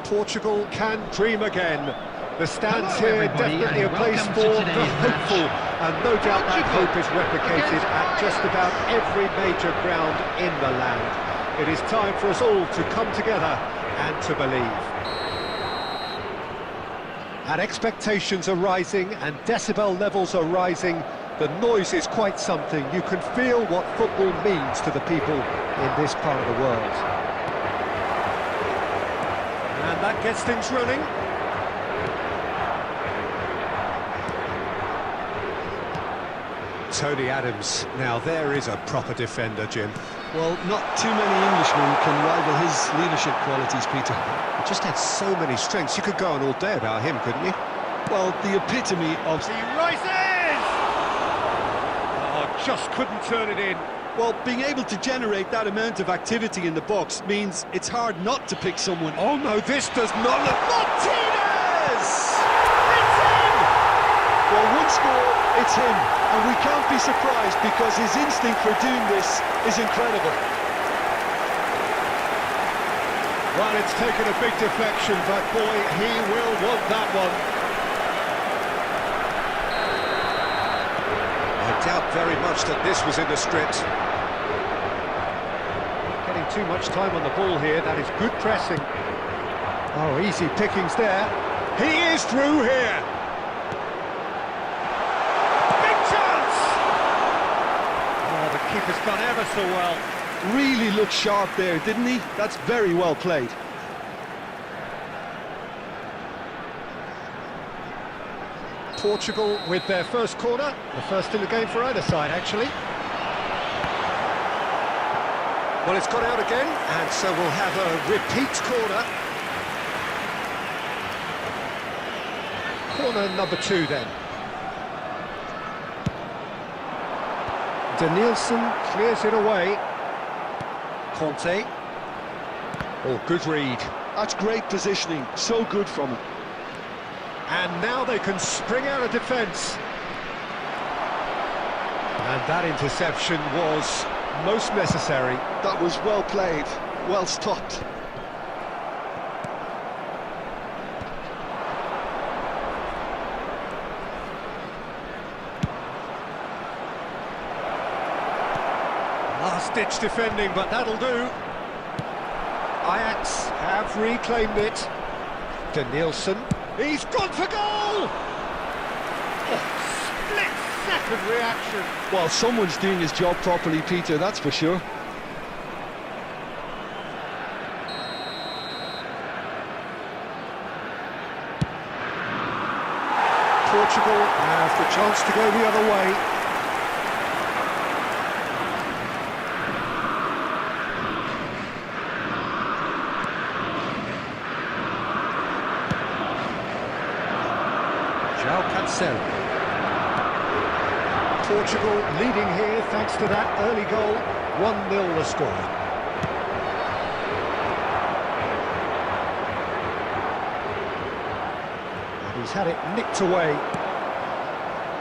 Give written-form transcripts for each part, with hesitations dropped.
Portugal can dream again. The stands here definitely a place for the hopeful, and no doubt that hope is replicated at just about every major ground in the land. It is time for us all to come together and to believe. And expectations are rising and decibel levels are rising. The noise is quite something. You can feel what football means to the people in this part of the world. And that gets things running. Tony Adams, now there is a proper defender, Jim. Well, not too many Englishmen can rival his leadership qualities, Peter. He just had so many strengths. You could go on all day about him, couldn't you? Well, the epitome of... He rises! Oh, just couldn't turn it in. Well, being able to generate that amount of activity in the box means it's hard not to pick someone. Oh no, this does not look... Martinez! It's him! Well, one score, it's him. And we can't be surprised because his instinct for doing this is incredible. Well, it's taken a big deflection, but boy, he will want that one. I doubt very much that this was in the script. Getting too much time on the ball here, that is good pressing. Oh, easy pickings there. He is through here. Keeper's done ever so well. Really looked sharp there, didn't he? That's very well played. Portugal with their first corner, the first in the game for either side, actually. Well, it's gone out again, and so we'll have a repeat corner. Corner number 2 then. Danielson clears it away. Conte. Oh, good read. That's great positioning, so good from him. And now they can spring out of defence. And that interception was most necessary. That was well played, well stopped. Last-ditch defending, but that'll do. Ajax have reclaimed it. Danielson, he's gone for goal! Oh, split-second reaction. Well, someone's doing his job properly, Peter, that's for sure. Portugal have the chance to go the other way. Portugal leading here thanks to that early goal. 1-0 the score. And he's had it nicked away.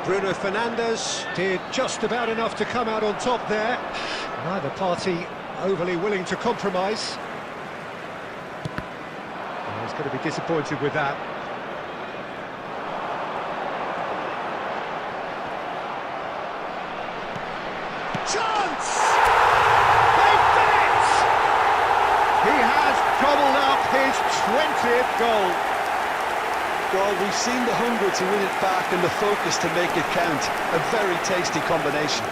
Bruno Fernandes did just about enough to come out on top there. Neither party overly willing to compromise. Oh, he's going to be disappointed with that. Chance! They've done it! He has gobbled up his 20th goal. Well, we've seen the hunger to win it back and the focus to make it count. A very tasty combination.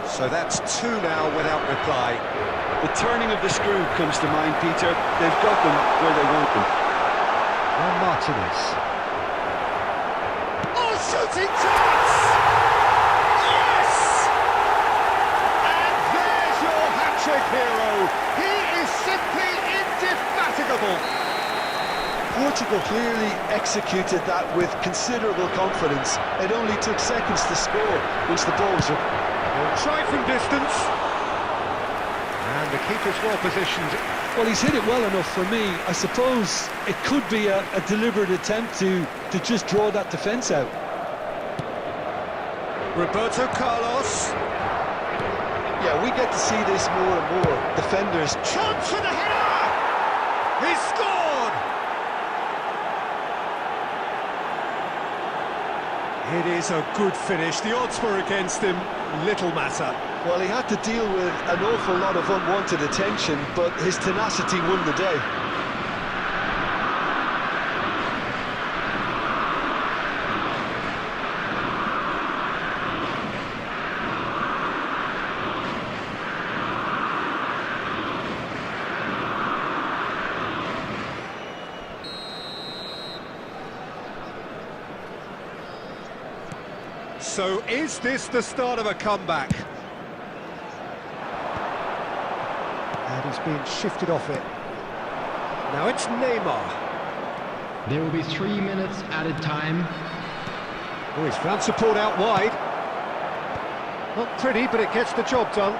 So that's 2 now without reply. The turning of the screw comes to mind, Peter. They've got them where they want them. And Martinez. Oh, shooting chance! Hero. He is simply indefatigable. Portugal clearly executed that with considerable confidence. It only took seconds to score once the ball was up. Try from distance. And the keeper's well positioned. Well, he's hit it well enough for me. I suppose it could be a deliberate attempt to just draw that defence out. Roberto Carlos. Yeah, we get to see this more and more. Defenders. Chance for the header! He scored! It is a good finish. The odds were against him. Little matter. Well, he had to deal with an awful lot of unwanted attention, but his tenacity won the day. So is this the start of a comeback? And he's being shifted off it. Now it's Neymar. There will be 3 minutes added time. Oh, he's found support out wide. Not pretty, but it gets the job done.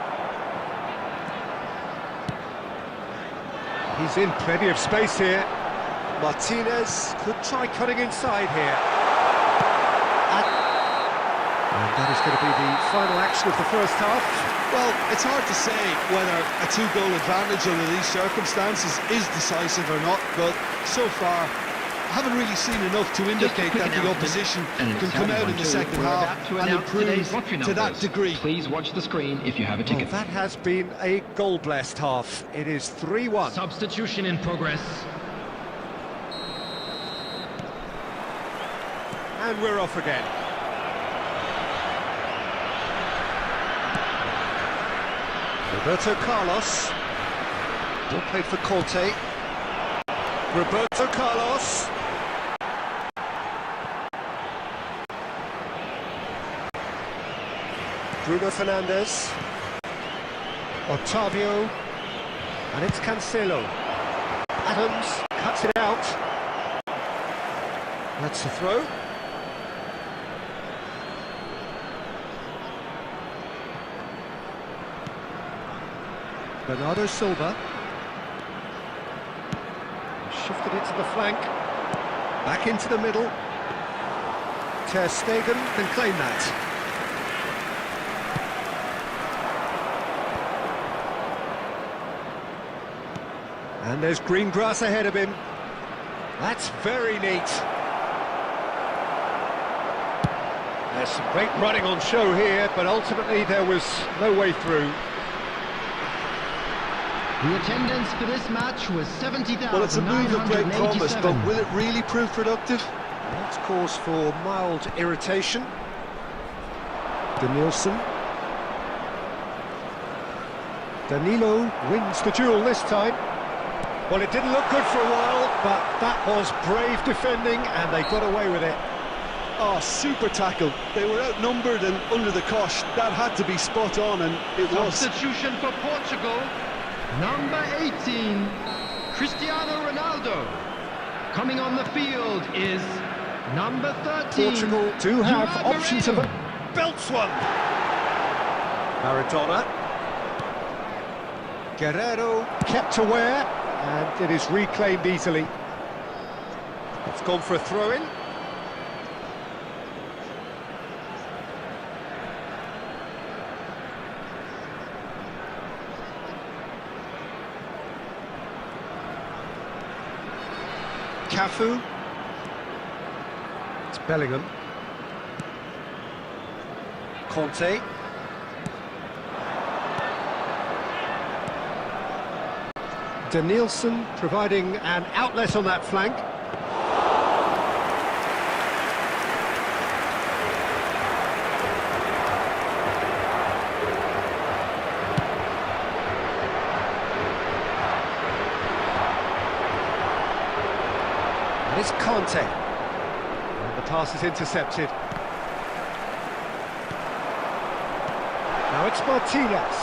He's in plenty of space here. Martinez could try cutting inside here. And that is going to be the final action of the first half. Well, it's hard to say whether a two-goal advantage under these circumstances is decisive or not, but so far, I haven't really seen enough to indicate that the opposition can come out in the second half and improve to that degree. Please watch the screen if you have a ticket. Well, that has been a goal-blessed half. It is 3-1. Substitution in progress. And we're off again. Roberto Carlos. Ball played for Conte. Roberto Carlos. Bruno Fernandes. Otavio. And it's Cancelo. Adams cuts it out. That's the throw. Bernardo Silva. Shifted it to the flank. Back into the middle. Ter Stegen can claim that. And there's green grass ahead of him. That's very neat. There's some great running on show here, but ultimately there was no way through. The attendance for this match was 70,987. Well, it's a move of great promise, but will it really prove productive? That's cause for mild irritation. Danielson. Danilo wins the duel this time. Well, it didn't look good for a while, but that was brave defending, and they got away with it. Oh, super tackle. They were outnumbered and under the cosh. That had to be spot on, and it was. Substitution for Portugal. Number 18, Cristiano Ronaldo. Coming on the field is number 13. Portugal do have options of a belts one. Maradona. Guerrero kept aware, and it is reclaimed easily. It's gone for a throw-in. Cafu. It's Bellingham. Conte. Danielson providing an outlet on that flank. And it's Conte. And the pass is intercepted. Now it's Martinez.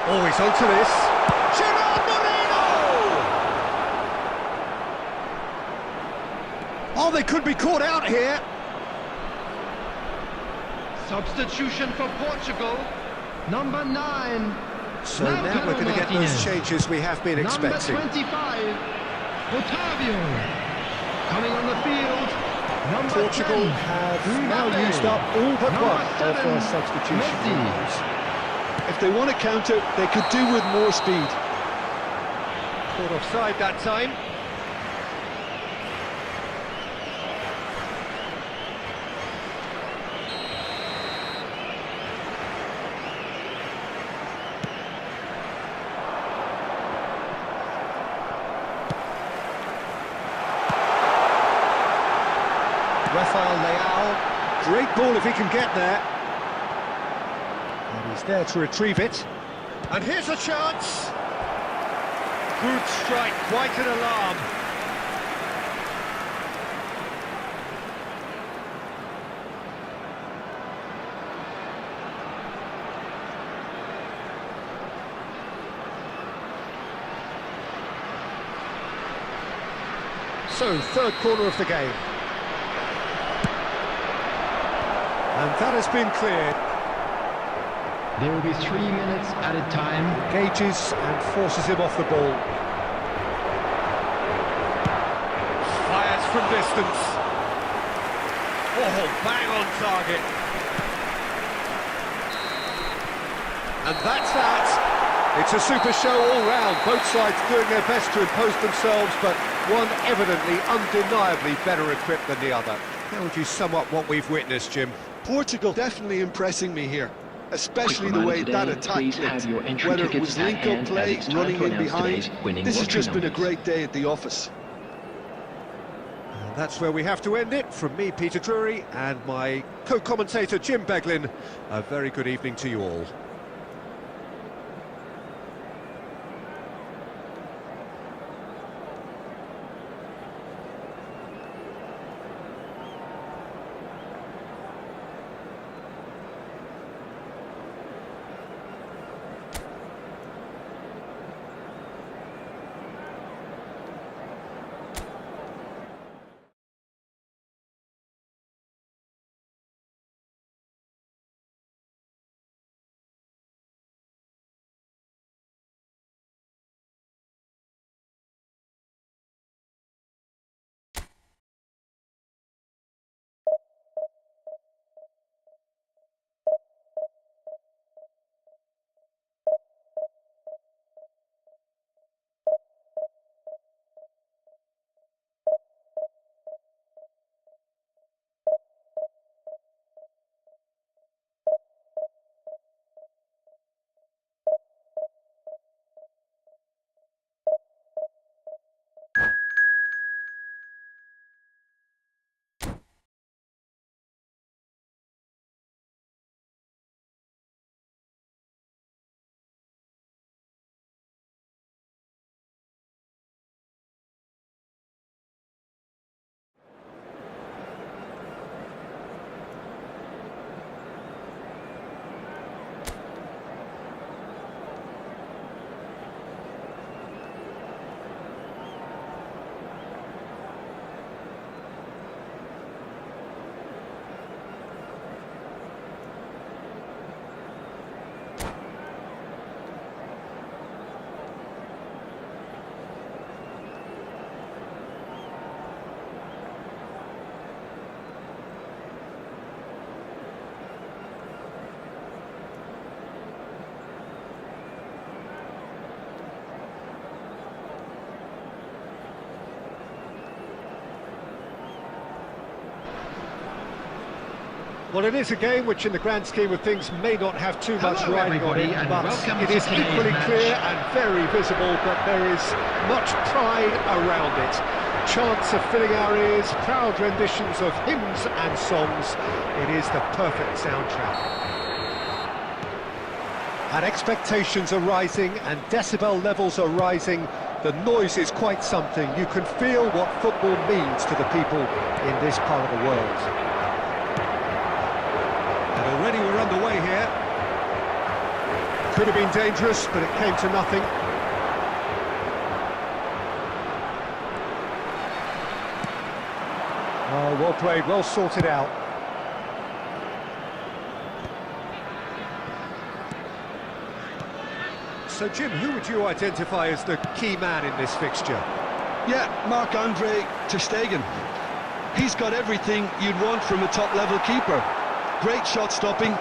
Oh, he's onto this. Gerard Moreno! Oh, they could be caught out here. Substitution for Portugal. Number 9. So now we're going to get those changes we have been expecting. Number 25, Otavio. Coming on the field, number Portugal 10, have now used up all but one of their substitutions. If they want to counter, they could do with more speed. Caught offside that time. Rafael Leao, great ball if he can get there. And he's there to retrieve it. And here's a chance. Good strike, quite an alarm. So, third corner of the game. And that has been cleared. There will be 3 minutes added time. Engages and forces him off the ball. Fires from distance. Oh, bang on target. And that's that. It's a super show all round. Both sides doing their best to impose themselves, but one evidently, undeniably better equipped than the other. How would you sum up what we've witnessed, Jim? Portugal definitely impressing me here, especially the way that attack clicked. Whether it was link-up play, running in behind, this has just been a great day at the office. And that's where we have to end it. From me, Peter Drury, and my co-commentator, Jim Beglin, a very good evening to you all. Well, it is a game which, in the grand scheme of things, may not have too much riding on it, but it is equally clear and very visible that there is much pride around it. Chants are filling our ears, proud renditions of hymns and songs. It is the perfect soundtrack. And expectations are rising and decibel levels are rising. The noise is quite something. You can feel what football means to the people in this part of the world. Already we're underway here. Could have been dangerous, but it came to nothing. Oh, well played, well sorted out. So, Jim, who would you identify as the key man in this fixture? Yeah, Marc-Andre ter Stegen. He's got everything you'd want from a top-level keeper. Great shot stopping,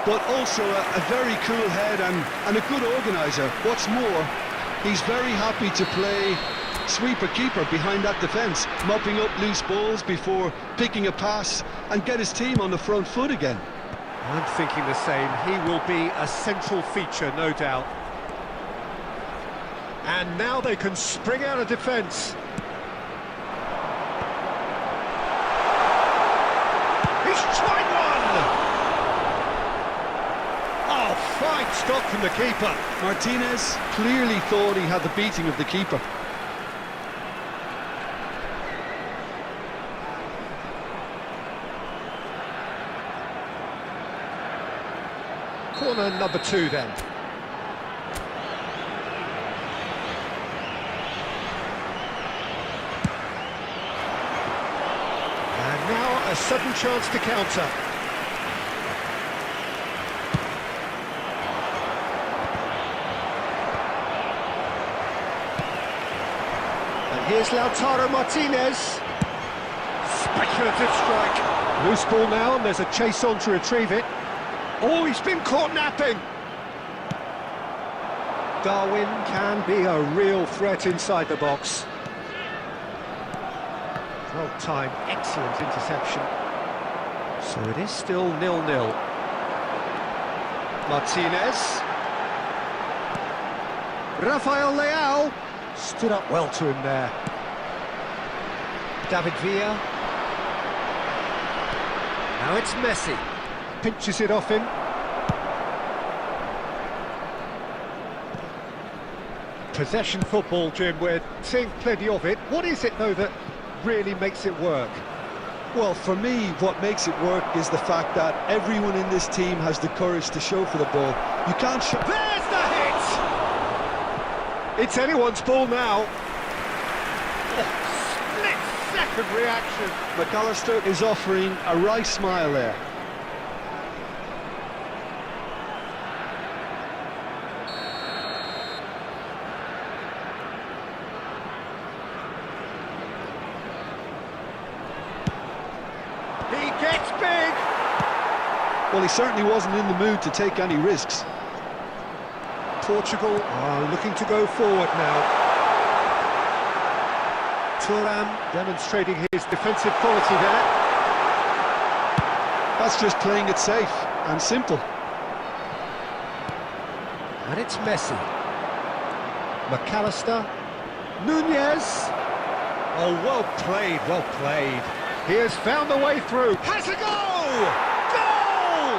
but also a very cool head and a good organiser. What's more, He's very happy to play sweeper-keeper behind that defence, mopping up loose balls before picking a pass and get his team on the front foot again. I'm thinking the same. He will be a central feature, no doubt. And now they can spring out of defence. He's tried one! Oh, fine stop from the keeper. Martinez clearly thought he had the beating of the keeper. Corner number 2 then. And now a sudden chance to counter. And here's Lautaro Martinez. Speculative strike. Loose ball now, and there's a chase on to retrieve it. Oh, he's been caught napping! Darwin can be a real threat inside the box. Well timed, excellent interception. So it is still 0-0. Martinez. Rafael Leao stood up well to him there. David Villa. Now it's Messi. Pinches it off him. Possession football, Jim, we're seeing plenty of it. What is it, though, that really makes it work? Well, for me, what makes it work is the fact that everyone in this team has the courage to show for the ball. You can't show... There's the hit! It's anyone's ball now. Oh, split-second reaction. McAllister is offering a wry smile there. He gets big! Well, he certainly wasn't in the mood to take any risks. Portugal are looking to go forward now. Thuram demonstrating his defensive quality there. That's just playing it safe and simple. And it's Messi. McAllister. Nunez. Oh, well played, well played. He has found a way through. Has a goal! Goal!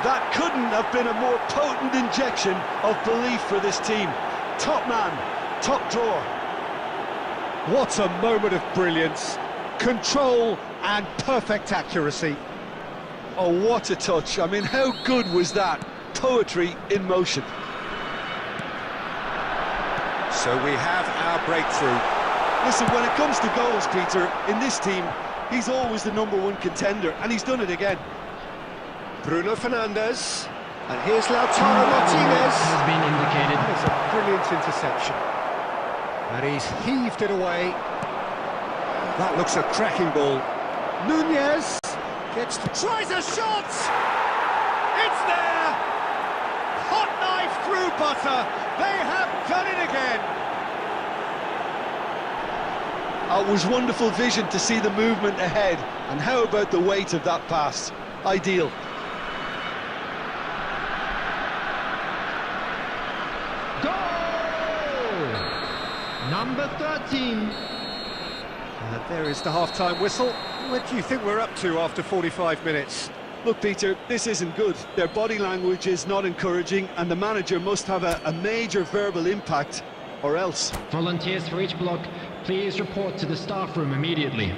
That couldn't have been a more potent injection of belief for this team. Top man, top drawer. What a moment of brilliance. Control and perfect accuracy. Oh, what a touch. I mean, how good was that? Poetry in motion. So we have our breakthrough. Listen, when it comes to goals, Peter, in this team, he's always the #1 contender, and he's done it again. Bruno Fernandes. And here's Lautaro Martinez. Has been indicated. That is a brilliant interception. And he's heaved it away. That looks a cracking ball. Nunez tries a shot! It's there! Hot knife through butter. They have done it again. It was wonderful vision to see the movement ahead, and how about the weight of that pass? Ideal. Goal! Number 13. And there is the half-time whistle. What do you think we're up to after 45 minutes? Look, Peter, this isn't good. Their body language is not encouraging, and the manager must have a major verbal impact, or else. Volunteers for each block, please report to the staff room immediately.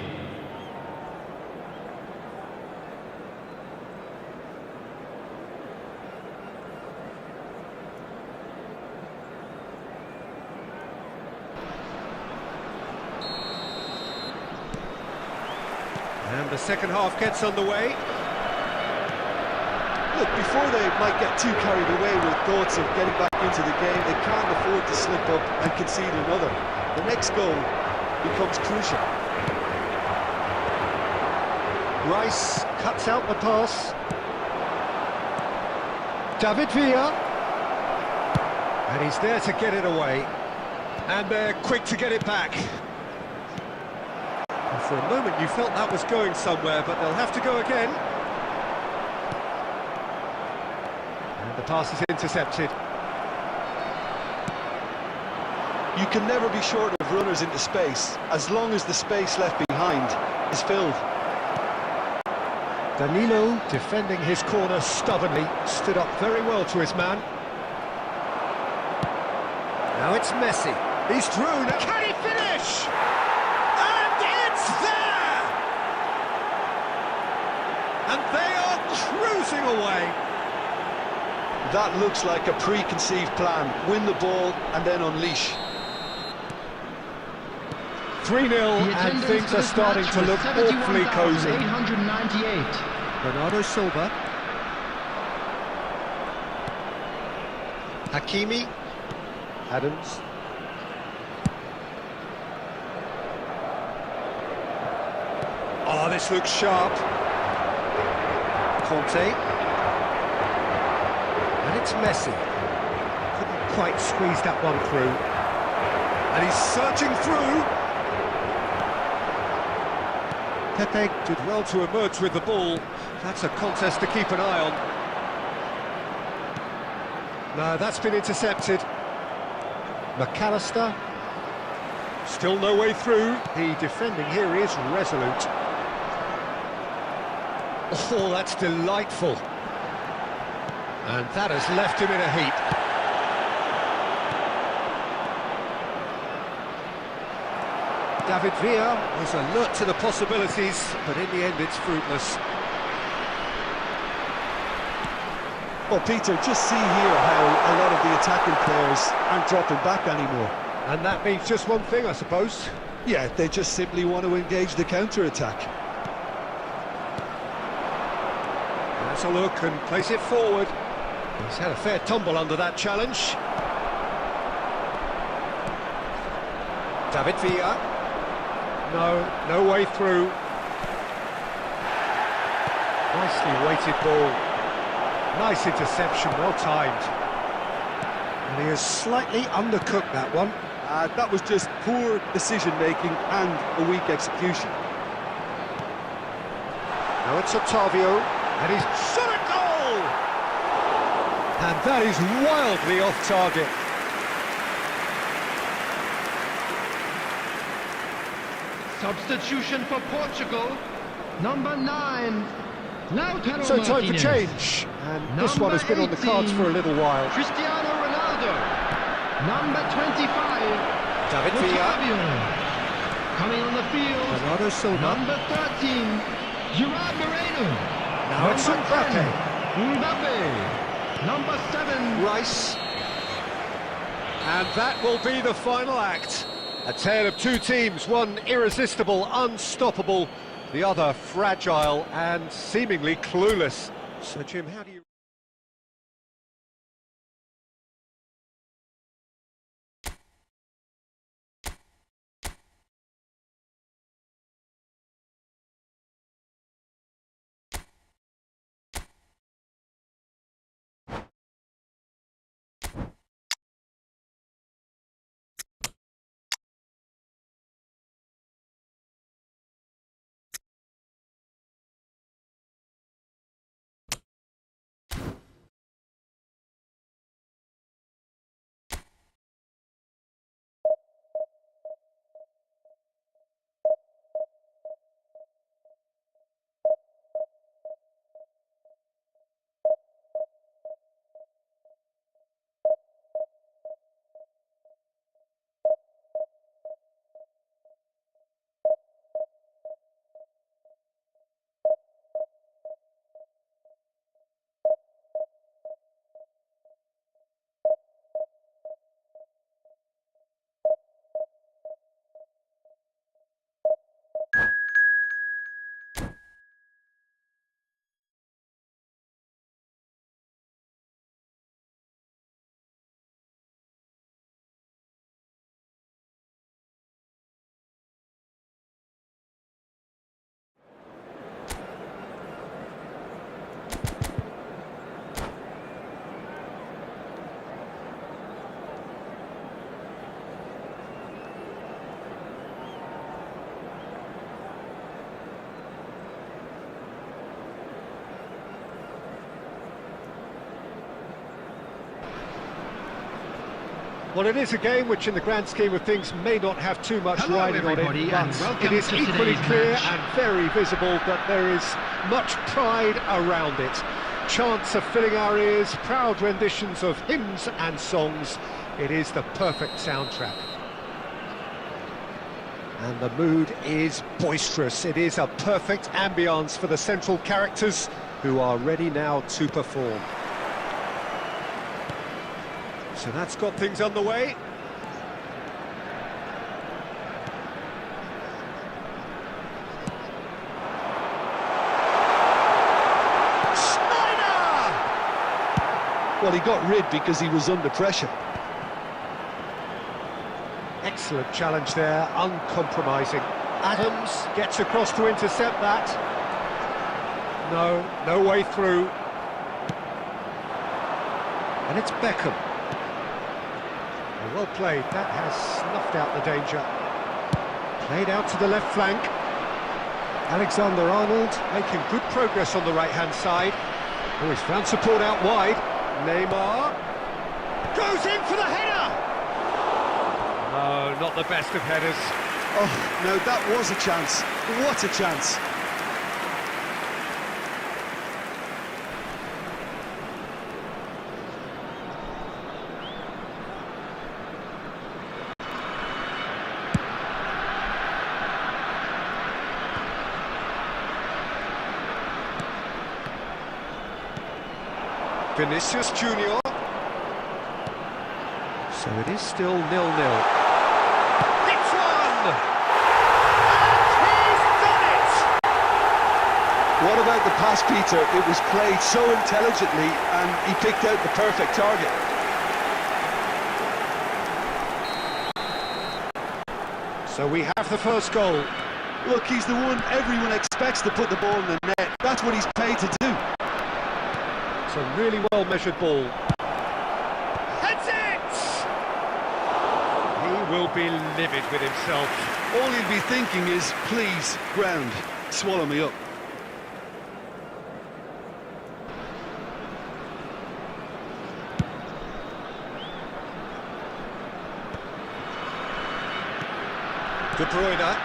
And the second half gets underway. Look, before they might get too carried away with thoughts of getting back into the game, they can't afford to slip up and concede another. The next goal becomes crucial. Rice cuts out the pass. David Villa. And he's there to get it away. And they're quick to get it back. And for a moment you felt that was going somewhere, but they'll have to go again. And the pass is intercepted. You can never be short of runners into space, as long as the space left behind is filled. Danilo, defending his corner stubbornly, stood up very well to his man. Now it's Messi. He's through. Can he finish? And it's there! And they are cruising away. That looks like a preconceived plan. Win the ball and then unleash. 3-0 and things are starting to look awfully cosy. 898. Bernardo Silva. Hakimi. Adams. Oh, this looks sharp. Conte. And it's Messi. Couldn't quite squeeze that one through. And he's searching through. Pepe did well to emerge with the ball. That's a contest to keep an eye on. No, that's been intercepted. McAllister. Still no way through. The defending here is resolute. Oh, that's delightful. And that has left him in a heap. David Villa was alert to the possibilities, but in the end it's fruitless. Well, Peter, just see here how a lot of the attacking players aren't dropping back anymore. And that means just one thing, I suppose. Yeah, they just simply want to engage the counter-attack. Let's a look and place it forward. He's had a fair tumble under that challenge. David Villa. No way through. Nicely weighted ball. Nice interception, well timed. And he has slightly undercooked that one. That was just poor decision-making and a weak execution. Now it's Otavio, and he's shot a goal! And that is wildly off target. Substitution for Portugal. Number 9. Lautaro So time for Martinez. change, and this one has been on the cards for a little while. Cristiano Ronaldo. Number 25. David Villa. Otavio. Coming on the field. Bernardo Silva. Number 13. Gerard Moreno. Now it's Mbappe. Mbappe. Number 7. Rice. And that will be the final act. A tale of two teams, one irresistible, unstoppable, the other fragile and seemingly clueless. So, Jim, how do you... Well, it is a game which, in the grand scheme of things, may not have too much Hello, riding on it, everybody, and but welcome it is to equally today's clear match. and very visible that there is much pride around it. Chants are filling our ears, proud renditions of hymns and songs. It is the perfect soundtrack. And the mood is boisterous. It is a perfect ambience for the central characters, who are ready now to perform. So that's got things underway. Well, he got rid because he was under pressure. Excellent challenge there, uncompromising. Adams gets across to intercept that. No way through. And it's Beckham. Well played, that has snuffed out the danger. Played out to the left flank. Alexander-Arnold making good progress on the right-hand side. Oh, he's found support out wide. Neymar goes in for the header! No, not the best of headers. Oh, no, that was a chance. What a chance. Vinicius Junior. So it is still 0-0. It's one! And he's done it! What about the pass, Peter? It was played so intelligently and he picked out the perfect target. So we have the first goal. Look, he's the one everyone expects to put the ball in the net. That's what he's paid to do. It's a really well-measured ball. Heads it! He will be livid with himself. All he'll be thinking is, please, ground, swallow me up. De Bruyne.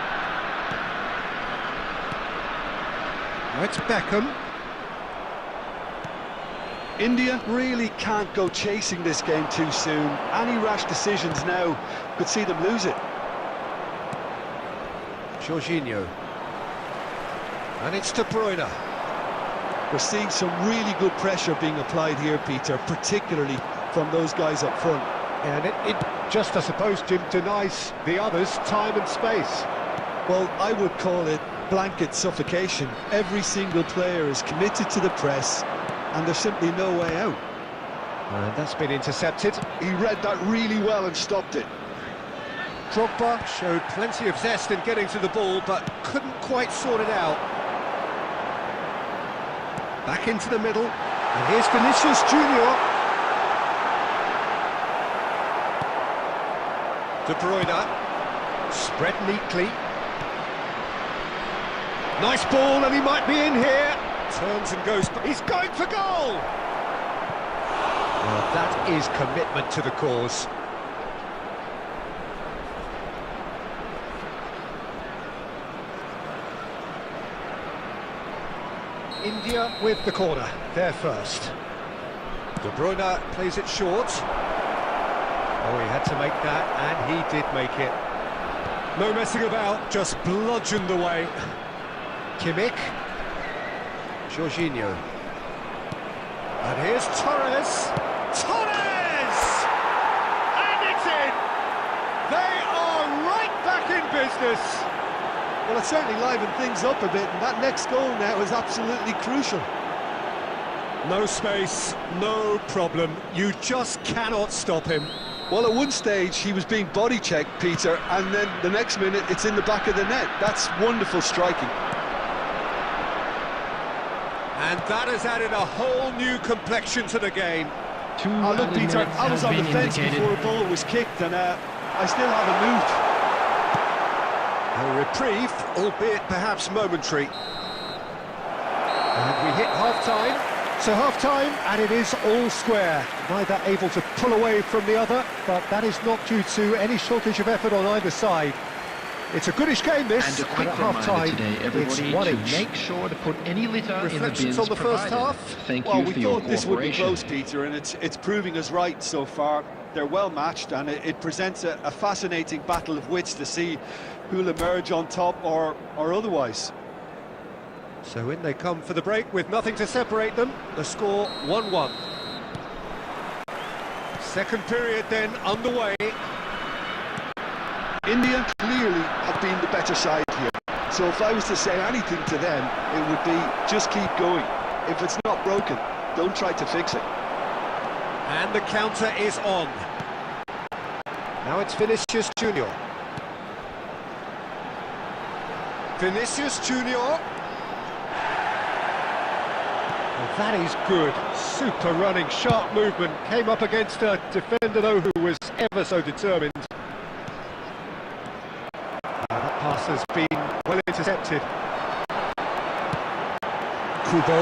Now it's Beckham. India really can't go chasing this game too soon. Any rash decisions now could see them lose it. Jorginho. And it's De Bruyne. We're seeing some really good pressure being applied here, Peter, particularly from those guys up front. And it just, I suppose, Jim, denies the others time and space. Well, I would call it blanket suffocation. Every single player is committed to the press, and there's simply no way out. And that's been intercepted. He read that really well and stopped it. Drogba showed plenty of zest in getting to the ball, but couldn't quite sort it out. Back into the middle, and here's Vinicius Junior. De Bruyne, spread neatly. Nice ball, and he might be in here. Turns and goes, but he's going for goal! Well, that is commitment to the cause. India with the corner, there first. De Bruyne plays it short. Oh, he had to make that, and he did make it. No messing about, just bludgeoned away. Kimmich. Jorginho. And here's Torres. Torres! And it's in! They are right back in business. Well, it certainly livened things up a bit, and that next goal now is absolutely crucial. No space, no problem. You just cannot stop him. Well, at one stage, he was being body-checked, Peter, and then the next minute, it's in the back of the net. That's wonderful striking. And that has added a whole new complexion to the game. Oh, look, Peter, I was on the fence before a ball was kicked, and I still haven't moved. A reprieve, albeit perhaps momentary. And we hit half-time. So half-time, and it is all square. Neither able to pull away from the other, but that is not due to any shortage of effort on either side. It's a goodish game, this, and a quick at reminder half-time, today, everybody, it's 1 to each. make sure to put any litter in the Reflections bins on the first provided. half? Thank Well, you we for your thought this would be cooperation. close, Peter, and it's proving us right so far. They're well matched, and it presents a fascinating battle of wits to see who'll emerge on top or otherwise. So in they come for the break with nothing to separate them. The score 1-1. Second period then underway. India clearly have been the better side here. So if I was to say anything to them, it would be just keep going. If it's not broken, don't try to fix it. And the counter is on. Now it's Vinicius Junior. Vinicius Junior. Well, that is good. Super running, sharp movement. Came up against a defender, though, who was ever so determined. That pass has been well intercepted. Kubo.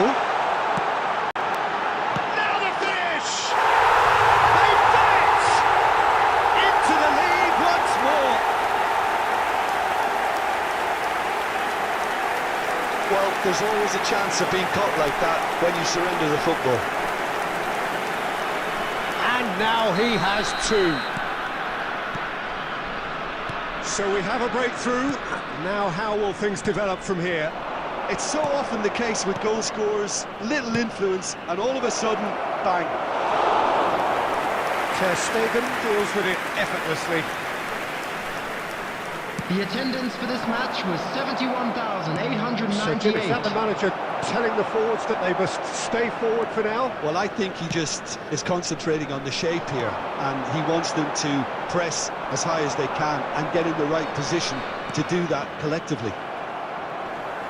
Now the finish! They've done it! Into the lead once more. Well, there's always a chance of being caught like that when you surrender the football. And now he has two. So we have a breakthrough. Now how will things develop from here? It's so often the case with goal scorers, little influence, and all of a sudden, bang. Ter Stegen deals with it effortlessly. The attendance for this match was 71,898. So Jim, is that the manager telling the forwards that they must stay forward for now? Well, I think he just is concentrating on the shape here, and he wants them to press as high as they can and get in the right position to do that collectively.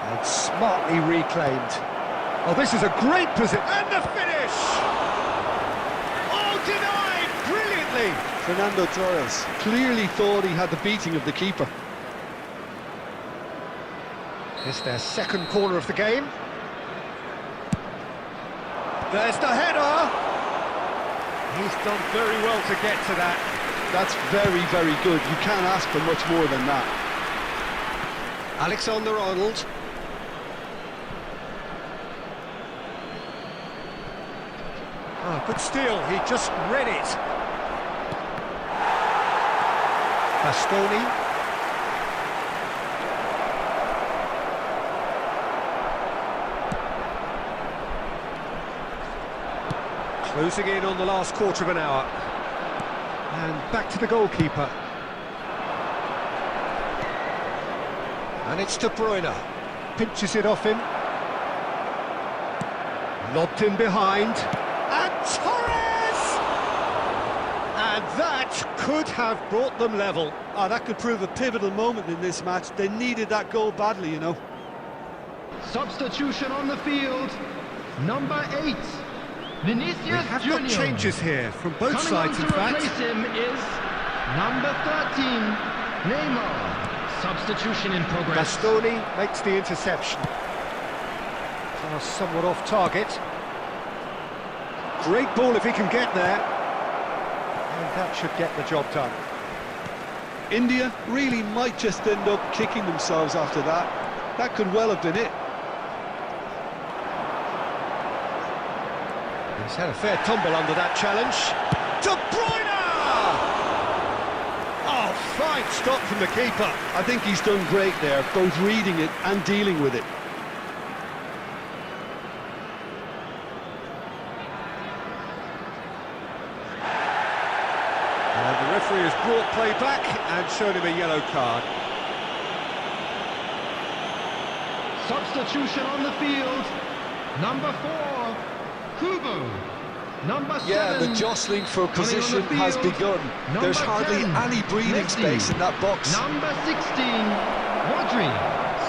And smartly reclaimed. Oh, this is a great position. And the finish! Oh, denied brilliantly! Fernando Torres clearly thought he had the beating of the keeper. It's their second corner of the game. There's the header! He's done very well to get to that. That's very, very good. You can't ask for much more than that. Alexander-Arnold. Oh, good steal, he just read it. Bastoni. Closing in on the last quarter of an hour. And back to the goalkeeper. And it's De Bruyne. Pinches it off him. Lobbed in behind. And Torres! And that could have brought them level. Ah, that could prove a pivotal moment in this match. They needed that goal badly, you know. Substitution on the field. Number 8. Vinicius We have Junior. got changes here from both Coming sides, on in to fact. replace him is number 13, Neymar. Substitution in progress. Bastoni makes the interception. Pass somewhat off target. Great ball if he can get there. And that should get the job done. India really might just end up kicking themselves after that. That could well have been it. He's had a fair tumble under that challenge. De Bruyne! Oh, fine stop from the keeper. I think he's done great there, both reading it and dealing with it. And the referee has brought play back and shown him a yellow card. Substitution on the field. Number 4, Kubo. Number 7. Yeah, the jostling for Coming on the position has field, begun. There's number hardly 10, any breathing Messi. space in that box. Number 16, Rodri.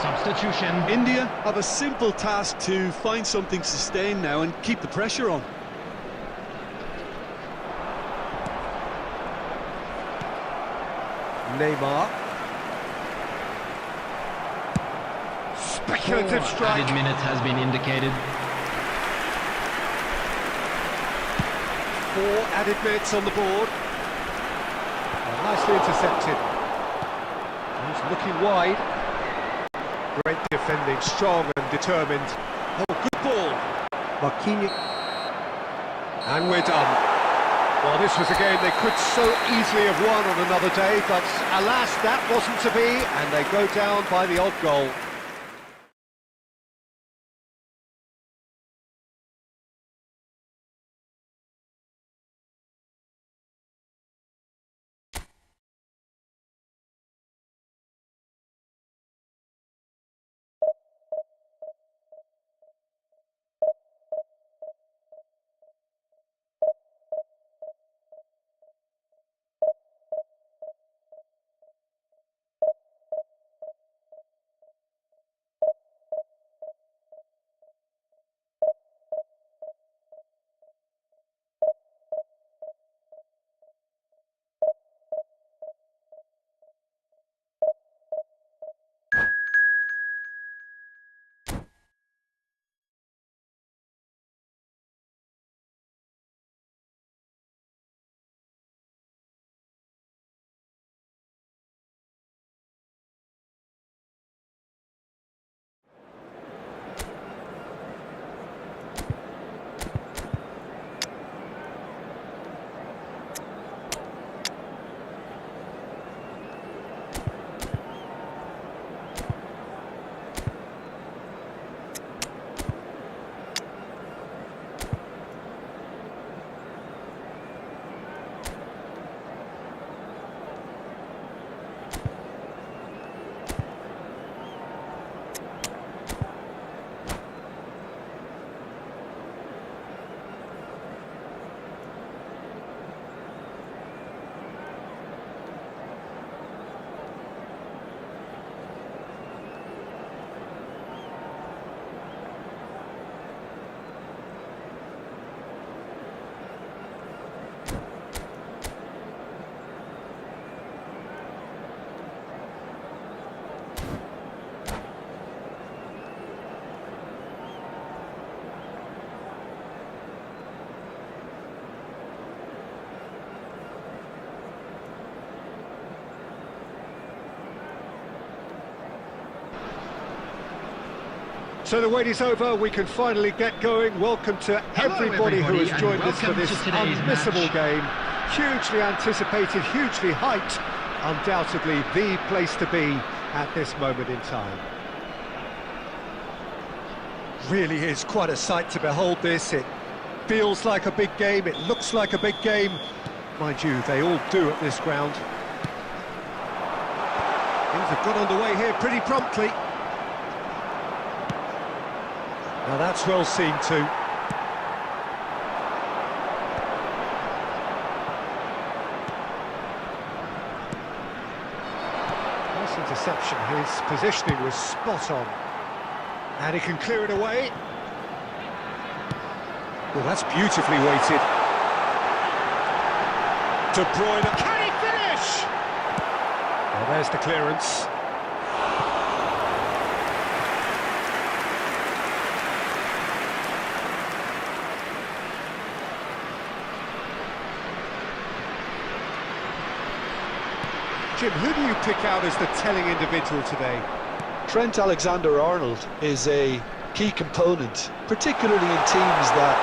Substitution. India have a simple task to find something sustained now and keep the pressure on. Neymar. Speculative strike. Added minutes has been indicated. 4 added minutes on the board. Nicely intercepted. He's looking wide. Great defending, strong and determined. Oh, good ball. Marquinhos. And we're done. Well, this was a game they could so easily have won on another day, but alas, that wasn't to be, and they go down by the odd goal. So the wait is over, we can finally get going. Welcome to everybody who has joined us for this unmissable game. Hugely anticipated, hugely hyped, undoubtedly the place to be at this moment in time. Really is quite a sight to behold this. It feels like a big game, it looks like a big game. Mind you, they all do at this ground. Things have got underway here pretty promptly. Now that's well seen too. Nice interception, his positioning was spot on. And he can clear it away. Well, that's beautifully weighted. De Bruyne, can he finish? Well, there's the clearance. Jim, who do you pick out as the telling individual today? Trent Alexander-Arnold is a key component, particularly in teams that...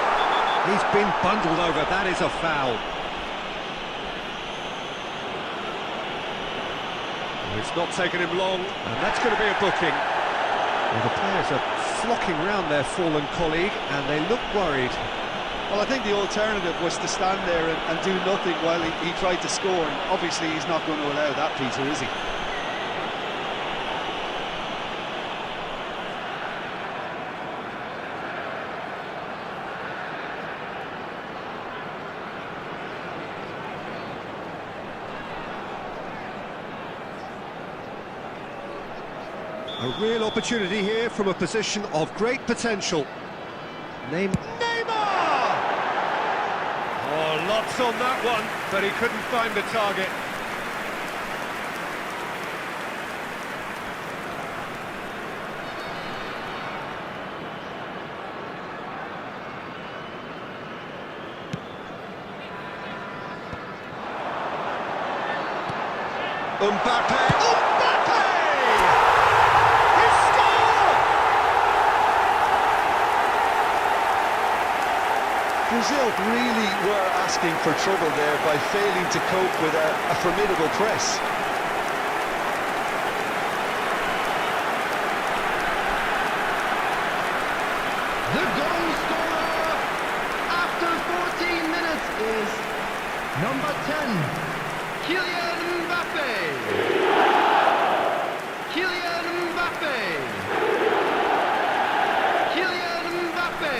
He's been bundled over, that is a foul. It's not taken him long, and that's going to be a booking. Well, the players are flocking round their fallen colleague, and they look worried. Well, I think the alternative was to stand there and do nothing while he tried to score, and obviously he's not going to allow that, Peter, is he? A real opportunity here from a position of great potential. Neymar! Oh, lots on that one, but he couldn't find the target. Mbappe! Mbappe! He scored! Brazil really were asking for trouble there by failing to cope with a formidable press. The goal scorer after 14 minutes is number 10, Kylian Mbappe. Kylian Mbappe. Kylian Mbappe.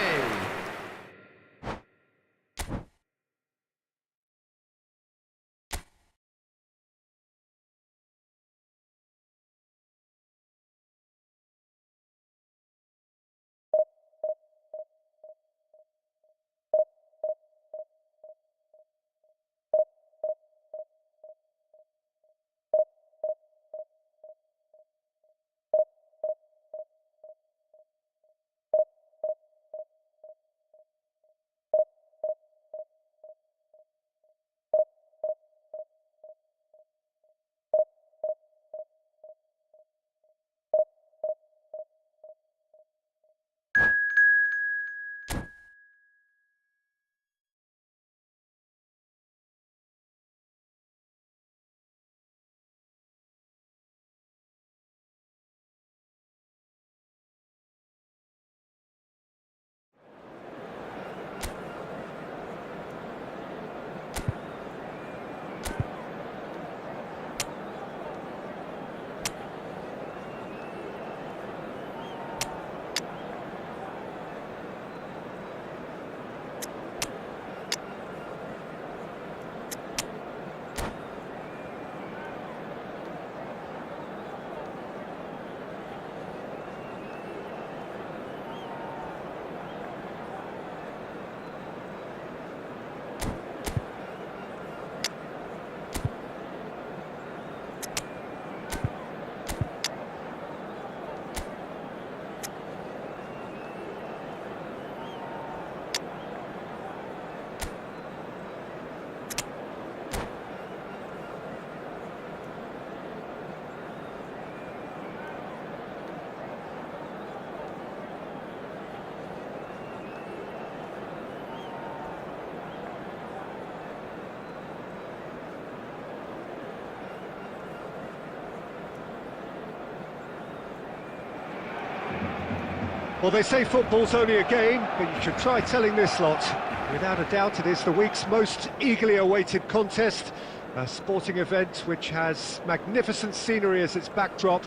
Well, they say football's only a game, but you should try telling this lot. Without a doubt, it is the week's most eagerly awaited contest, a sporting event which has magnificent scenery as its backdrop.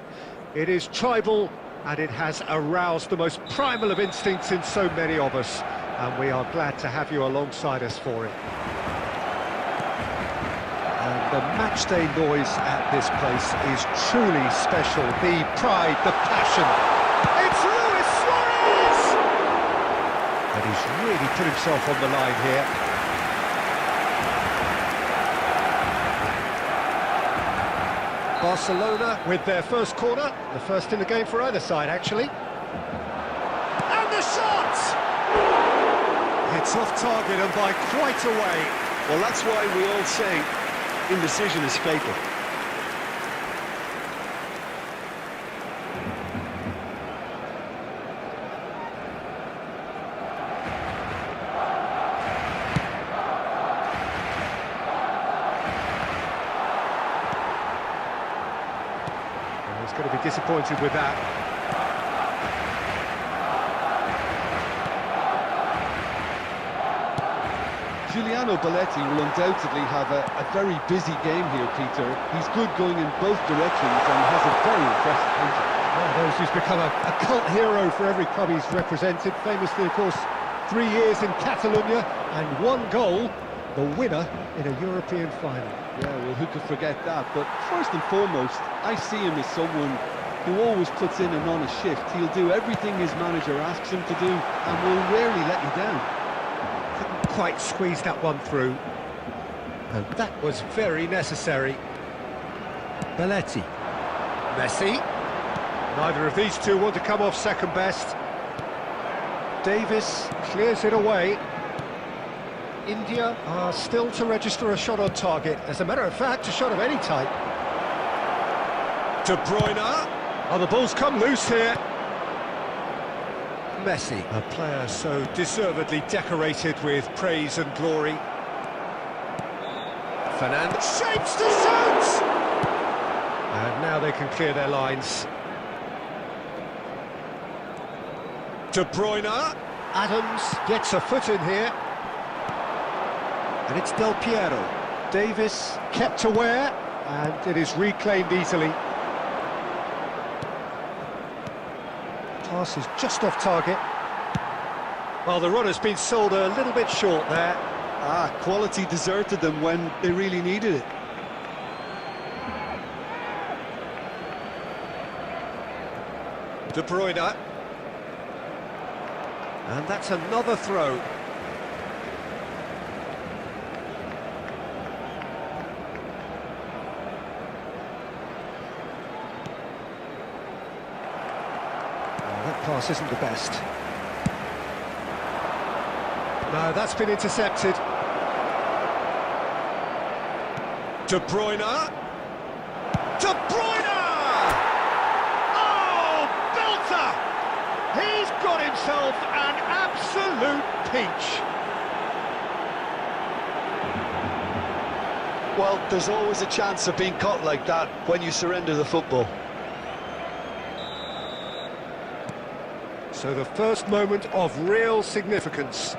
It is tribal, and it has aroused the most primal of instincts in so many of us, and we are glad to have you alongside us for it. And the matchday noise at this place is truly special. The pride, the passion. It's Luis Suarez! And he's really put himself on the line here. Barcelona with their first corner, the first in the game for either side, actually. And the shot! It's off target and by quite a way. Well, that's why we all say indecision is fatal. He's going to be disappointed with that. Giuliano Belletti will undoubtedly have a very busy game here, Peter. He's good going in both directions and has a very impressive painting. One of those who's become a cult hero for every club he's represented. Famously, of course, 3 years in Catalonia and 1 goal, the winner in a European final. Yeah, well, who could forget that? But first and foremost, I see him as someone who always puts in an honest shift. He'll do everything his manager asks him to do and will rarely let you down. Couldn't quite squeeze that one through. And that was very necessary. Belletti. Messi. Neither of these two want to come off second best. Davis clears it away. India are still to register a shot on target. As a matter of fact, a shot of any type. De Bruyne. Oh, the ball's come loose here. Messi, a player so deservedly decorated with praise and glory. Fernandes shapes to shoot! And now they can clear their lines. De Bruyne. Adams gets a foot in here. And it's Del Piero. Davis kept aware, and it is reclaimed easily. Pass is just off target. Well, the run has been sold a little bit short there. Quality deserted them when they really needed it. De Bruyne. And that's another throw. That pass isn't the best. No, that's been intercepted. De Bruyne. De Bruyne! Oh, belter! He's got himself an absolute peach. Well, there's always a chance of being caught like that when you surrender the football. So the first moment of real significance.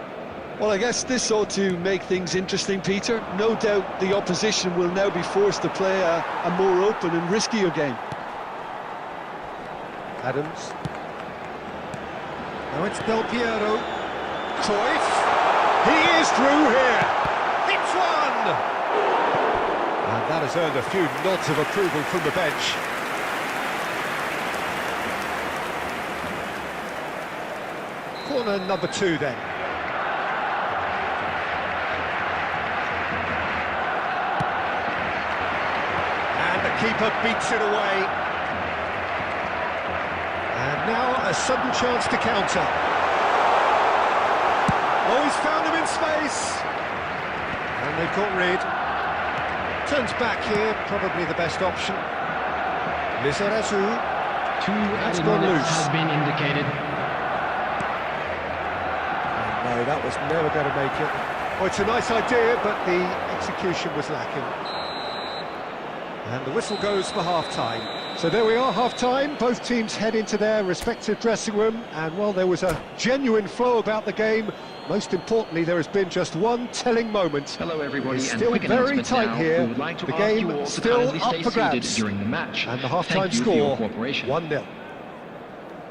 Well, I guess this ought to make things interesting, Peter. No doubt the opposition will now be forced to play a more open and riskier game. Adams. Now it's Del Piero. Cruyff. He is through here. Hits one! And that has earned a few nods of approval from the bench. Corner number 2 then. And the keeper beats it away. And now a sudden chance to counter. Oh, he's found him in space. And they've got rid. Turns back here, probably the best option. Lizarazu. Two added minutes has been indicated. No, that was never going to make it. Oh, it's a nice idea, but the execution was lacking. And the whistle goes for half-time. So there we are, half-time. Both teams head into their respective dressing room. And, well, there was a genuine flow about the game. Most importantly, there has been just one telling moment. Hello, everybody. It's still very tight here. The game still up for grabs. During the match. And the half-time score, 1-0.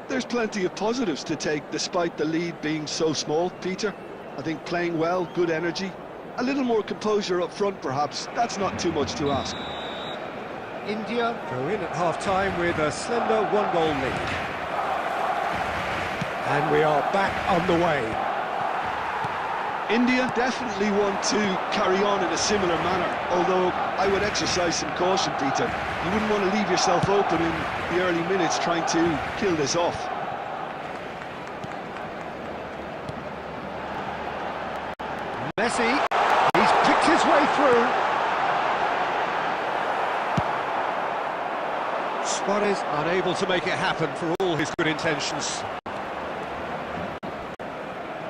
There's plenty of positives to take despite the lead being so small, Peter. I think playing well, good energy, a little more composure up front perhaps, that's not too much to ask. India go in at half-time with a slender 1-goal lead. And we are back on the way. India definitely want to carry on in a similar manner, although I would exercise some caution, Peter. You wouldn't want to leave yourself open in the early minutes trying to kill this off. Messi, he's picked his way through. Suarez unable to make it happen for all his good intentions.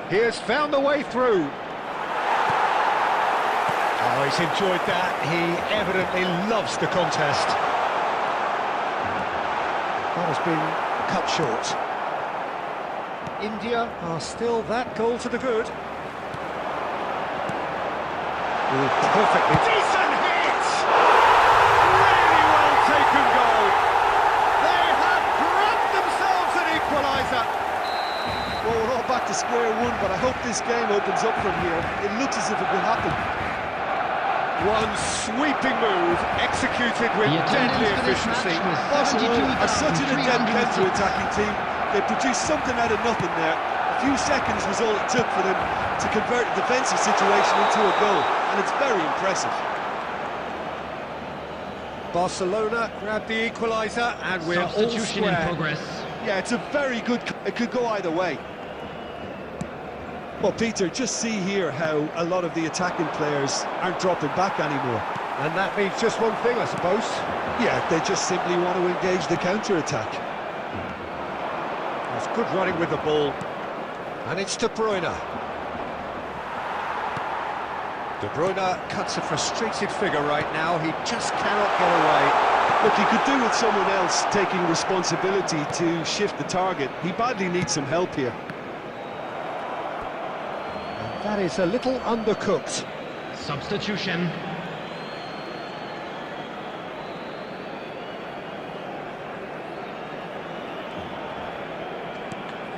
He has found a way through. Oh, he's enjoyed that. He evidently loves the contest. That has been cut short. India are still that goal to the good. Ooh, perfectly. Decent hit! Really well taken goal. They have grabbed themselves an equaliser. Well, we're all back to square one, but I hope this game opens up from here. It looks as if it could happen. One sweeping move, executed with deadly efficiency. Barcelona are such an adept counter-attacking team. They produced something out of nothing there. A few seconds was all it took for them to convert a defensive situation into a goal, and it's very impressive. Barcelona grabbed the equaliser, and we're all Substitution in square. progress. Yeah, it's a very good... It could go either way. Well, Peter, just see here how a lot of the attacking players aren't dropping back anymore. And that means just one thing, I suppose. Yeah, they just simply want to engage the counter-attack. There's good running with the ball. And it's De Bruyne. De Bruyne cuts a frustrated figure right now. He just cannot get away. Look, he could do with someone else taking responsibility to shift the target. He badly needs some help here. And that is a little undercooked. Substitution.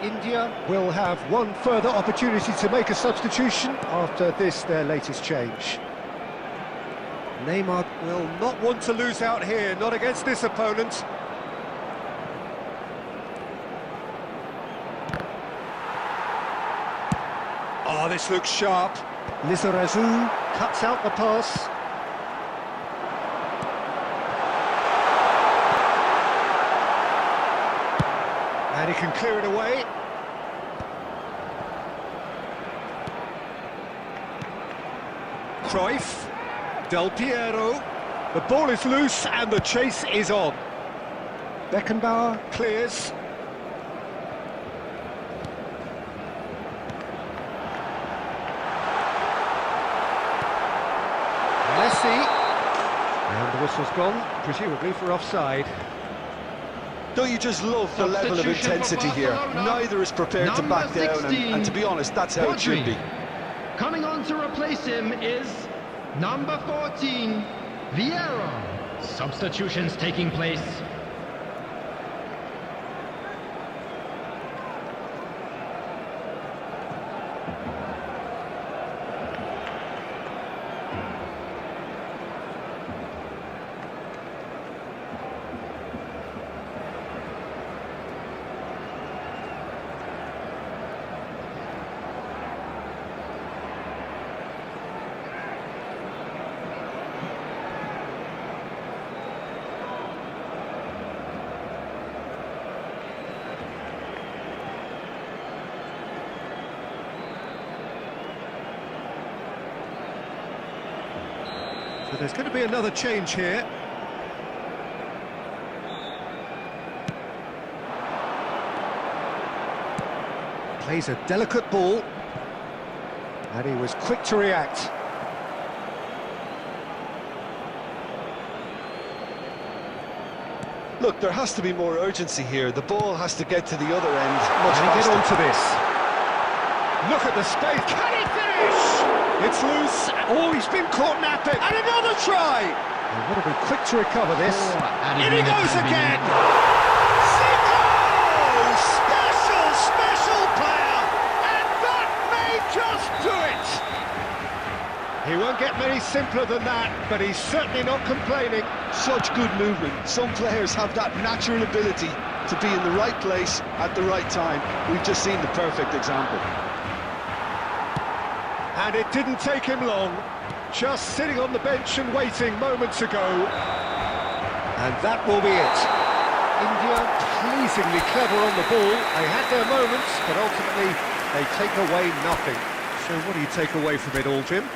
India will have one further opportunity to make a substitution after this, their latest change. Neymar will not want to lose out here, not against this opponent. Oh, this looks sharp. Lizarazu cuts out the pass. And he can clear it away. Cruyff. Del Piero. The ball is loose and the chase is on. Beckenbauer clears. Messi. And the whistle's gone, presumably for offside. Don't you just love the level of intensity here? Neither is prepared to back down, and to be honest, that's how it should be. Coming on to replace him is number 14, Vieira. Substitutions taking place. So there's going to be another change here. Plays a delicate ball. And he was quick to react. Look, there has to be more urgency here. The ball has to get to the other end much Can he get faster. onto this? Look at the space. Can he finish? It's loose. Oh, he's been caught napping. And another try. He would have been quick to recover this. In he goes again. Zico! Special player. And that may just do it. He won't get many simpler than that, but he's certainly not complaining. Such good movement. Some players have that natural ability to be in the right place at the right time. We've just seen the perfect example. And it didn't take him long. Just sitting on the bench and waiting moments ago. And that will be it. India pleasingly clever on the ball. They had their moments, but ultimately they take away nothing. So what do you take away from it all, Jim?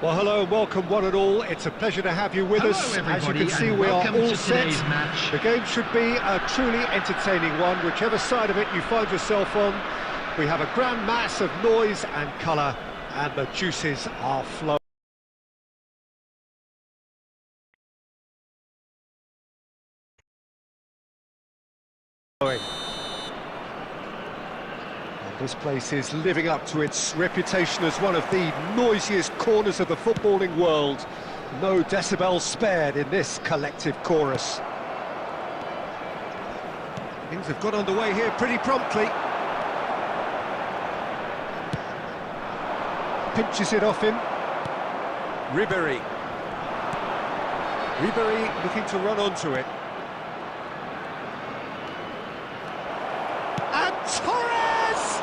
Well, hello and welcome one and all. It's a pleasure to have you with Hello, us. As you everybody, can see, and we are welcome all to set. today's match. The game should be a truly entertaining one, whichever side of it you find yourself on. We have a grand mass of noise and colour, and the juices are flowing. And this place is living up to its reputation as one of the noisiest corners of the footballing world. No decibels spared in this collective chorus. Things have got underway here pretty promptly. Pinches it off him. Ribéry looking to run onto it. And Torres!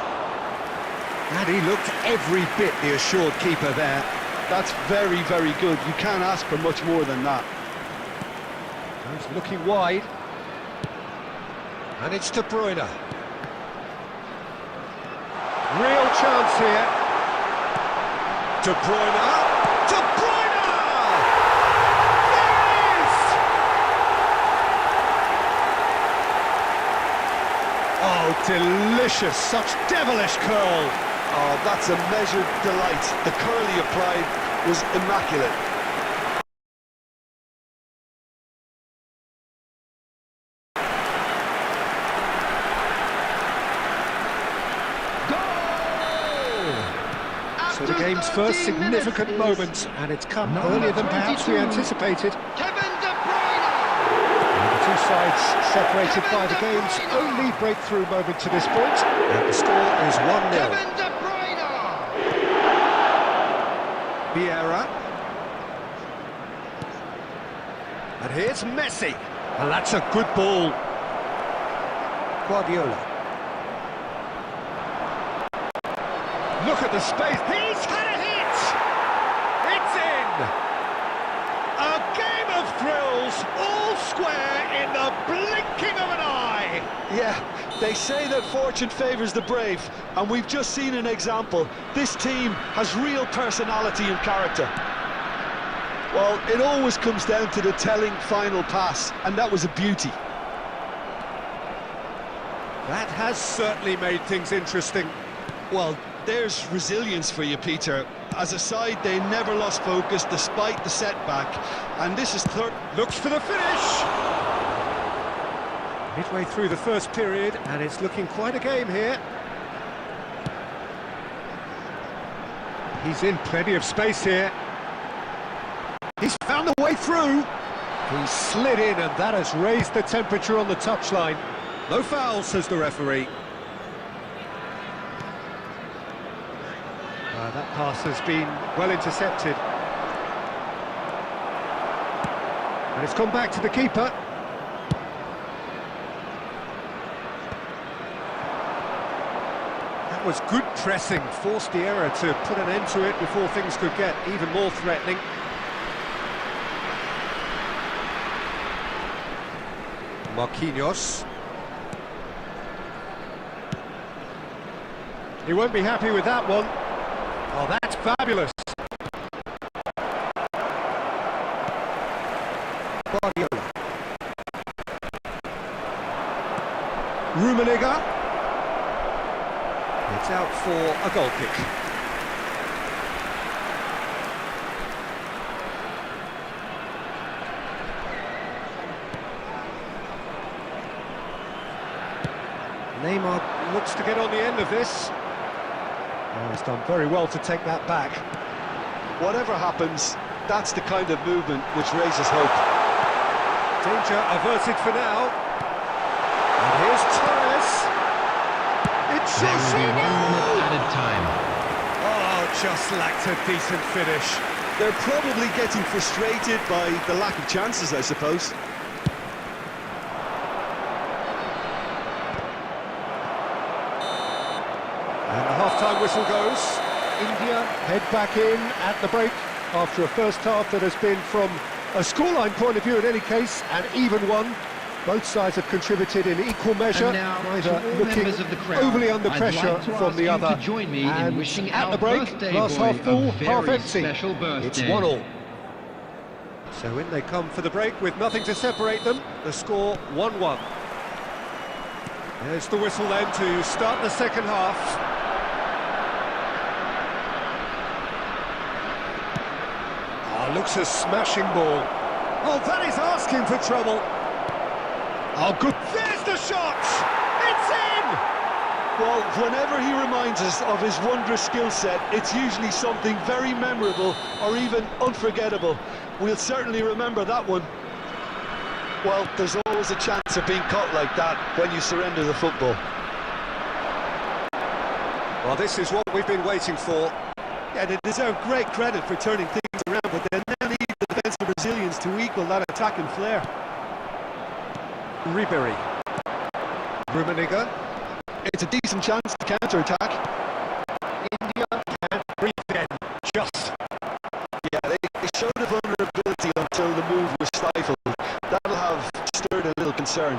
And he looked every bit the assured keeper there. That's very, very good. You can't ask for much more than that. He's looking wide. And it's De Bruyne. Real chance here. De Bruyne! De Bruyne! There it is! Oh, delicious, such devilish curl. Oh, that's a measured delight. The curl he applied was immaculate. So the game's first significant moment, and it's come earlier than perhaps we anticipated. Kevin De Bruyne! The two sides separated by the game's only breakthrough moment to this point, and the score is 1-0. Kevin De Bruyne! Vieira. And here's Messi. And that's a good ball. Guardiola. Look at the space. He's had a hit! It's in! A game of thrills, all square in the blinking of an eye! Yeah, they say that fortune favours the brave, and we've just seen an example. This team has real personality and character. Well, it always comes down to the telling final pass, and that was a beauty. That has certainly made things interesting. Well, there's resilience for you, Peter. As a side, they never lost focus despite the setback, and this is third. Looks for the finish! Midway through the first period, and it's looking quite a game here. He's in plenty of space here. He's found the way through. He slid in, and that has raised the temperature on the touchline. No foul, says the referee. That pass has been well intercepted. And it's come back to the keeper. That was good pressing, forced the error to put an end to it before things could get even more threatening. Marquinhos. He won't be happy with that one. Oh, that's fabulous. Guardiola. Rummenigge. It's out for a goal kick. Neymar looks to get on the end of this. Oh, he's done very well to take that back. Whatever happens, that's the kind of movement which raises hope. Danger averted for now. And here's Torres. It's There will be 1 minute Jorginho! added time. Oh, just lacked a decent finish. They're probably getting frustrated by the lack of chances, I suppose. And the half-time whistle goes. India head back in at the break after a first half that has been, from a scoreline point of view in any case, an even one. Both sides have contributed in equal measure, And now, neither to all looking members of the crowd, overly under I'd pressure like to from ask the you other. to join me in And wishing at our the break, birthday glass boy half full, a half very empty. special birthday. It's 1-1. So in they come for the break with nothing to separate them. The score 1-1. There's the whistle then to start the second half. Oh, looks a smashing ball. Oh, that is asking for trouble. Oh, good. There's the shot! It's in! Well, whenever he reminds us of his wondrous skill set, it's usually something very memorable or even unforgettable. We'll certainly remember that one. Well, there's always a chance of being caught like that when you surrender the football. Well, this is what we've been waiting for. Yeah, they deserve great credit for turning things around, but they now need the defensive resilience to equal that attacking flair. Ribery. Rummenigge. It's a decent chance to counter-attack. India can't breathe in. Just. Yeah, they showed a vulnerability until the move was stifled. That'll have stirred a little concern.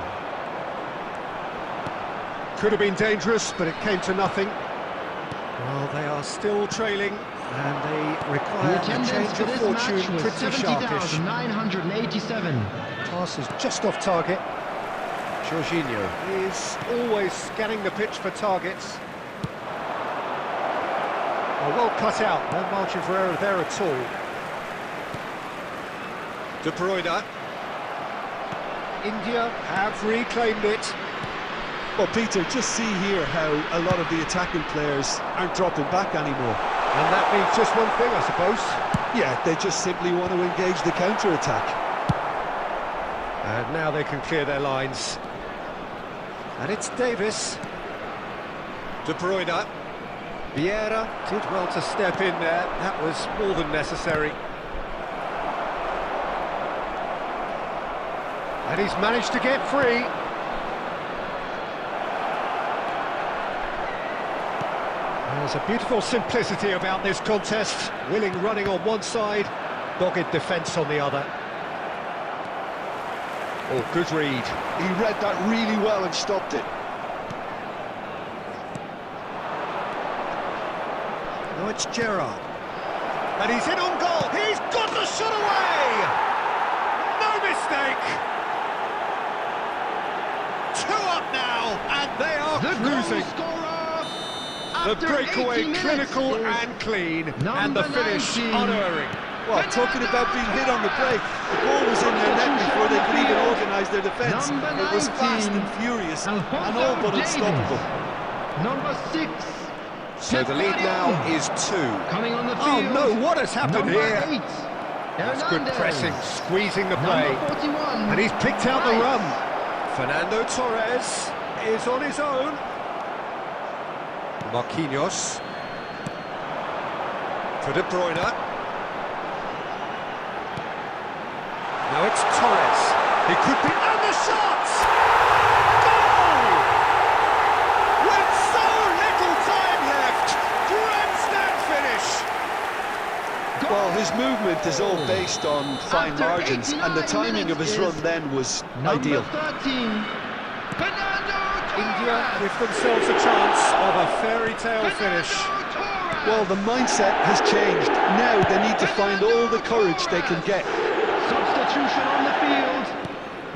Could have been dangerous, but it came to nothing. Well, they are still trailing, and they The require a attendance change for of this fortune match was pretty sharpish. 70,987. Pass is just off target. Jorginho is always scanning the pitch for targets. Well cut out, no margin for error there at all. De Bruyne. India have reclaimed it. Well, Peter, just see here how a lot of the attacking players aren't dropping back anymore. And that means just one thing, I suppose. Yeah, they just simply want to engage the counter-attack. And now they can clear their lines. And it's Davis. De Bruyne. Vieira did well to step in there. That was more than necessary. And he's managed to get free. There's a beautiful simplicity about this contest. Willing running on one side, dogged defence on the other. Oh, good read. He read that really well and stopped it. Now it's Gerrard. And he's in on goal. He's got the shot away! No mistake! 2 up now, and they are The cruising. goal scorer The after breakaway 80 minutes clinical is and clean, and number the finish 19. unerring. Well, talking about being hit on the break, the ball was in their net before they could even organise their defence. Number It was fast 19. and furious, and Alphonso all but Davies. unstoppable. Number 6. So the lead now is 2. Coming on the Oh field. no, what has happened Number here? 8. That's good Hernandez. pressing, squeezing the play. Number 41. And he's picked out the Rice. run. Fernando Torres is on his own. Marquinhos. For De Bruyne. Now it's Torres. He could be... And the shot! Goal! With so little time left. Grandstand finish. Well, his movement is all based on fine After margins, and the 89 timing of his minutes run then was Number ideal. 13. Fernando India Torres. give themselves a chance of a fairy tale finish. Fernando Torres. Well, the mindset has changed. Now they need to find all the courage they can get. Substitution on the field.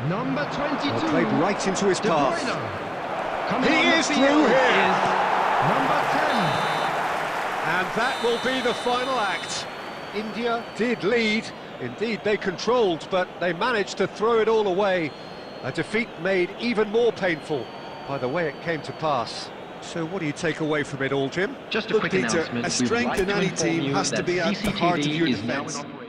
Number 22. Well, played right into his De path. Bruyne. Coming He on the is field through here. is number 10. And that will be the final act. India did lead. Indeed, they controlled, but they managed to throw it all away. A defeat made even more painful by the way it came to pass. So what do you take away from it all, Jim? Just a Look, quick Peter, announcement. a We would strength like in to any inform team you has to that be at the heart of CCTV your is now in defence. operation.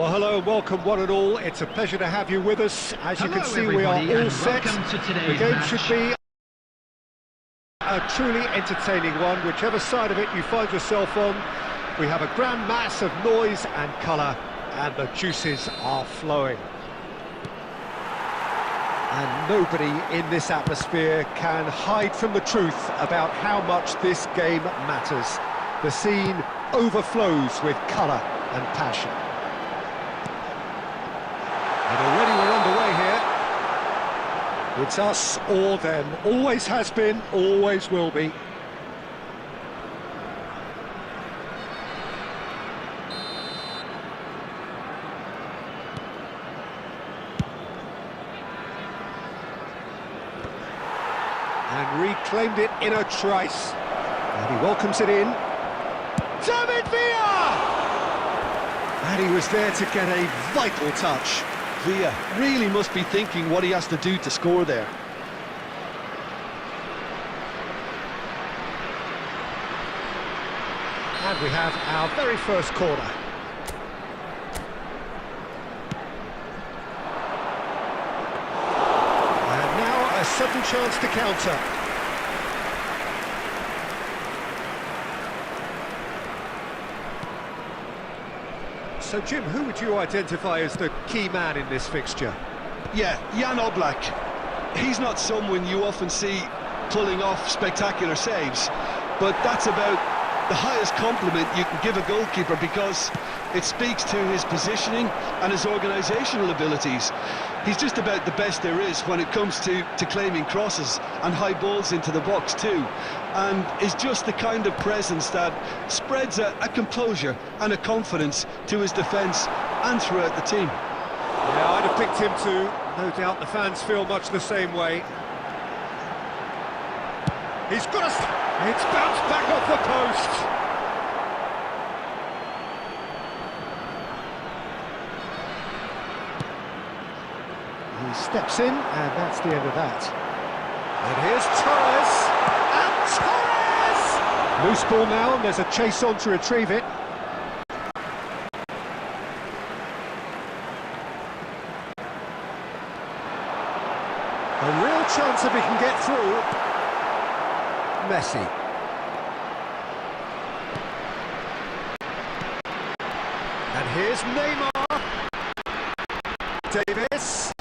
Well, hello and welcome one and all. It's a pleasure to have you with us. As you can see, we are all set. The game should be a truly entertaining one, whichever side of it you find yourself on. We have a grand mass of noise and colour, and the juices are flowing. And nobody in this atmosphere can hide from the truth about how much this game matters. The scene overflows with colour and passion. And already we're underway here. It's us or them. Always has been, always will be. And reclaimed it in a trice. And he welcomes it in. David Villa! And he was there to get a vital touch. Villa really must be thinking what he has to do to score there. And we have our very first corner. And now a sudden chance to counter. So, Jim, who would you identify as the key man in this fixture? Yeah, Jan Oblak. He's not someone you often see pulling off spectacular saves, but that's about the highest compliment you can give a goalkeeper, because it speaks to his positioning and his organisational abilities. He's just about the best there is when it comes to claiming crosses and high balls into the box too, and is just the kind of presence that spreads a composure and a confidence to his defence and throughout the team. Yeah, I'd have picked him too. No doubt the fans feel much the same way. He's got us. It's bounced back off the post. He steps in, and that's the end of that. And here's Torres, and Torres! Loose ball now, and there's a chase on to retrieve it. A real chance if he can get through. Messi. And here's Neymar. Davis.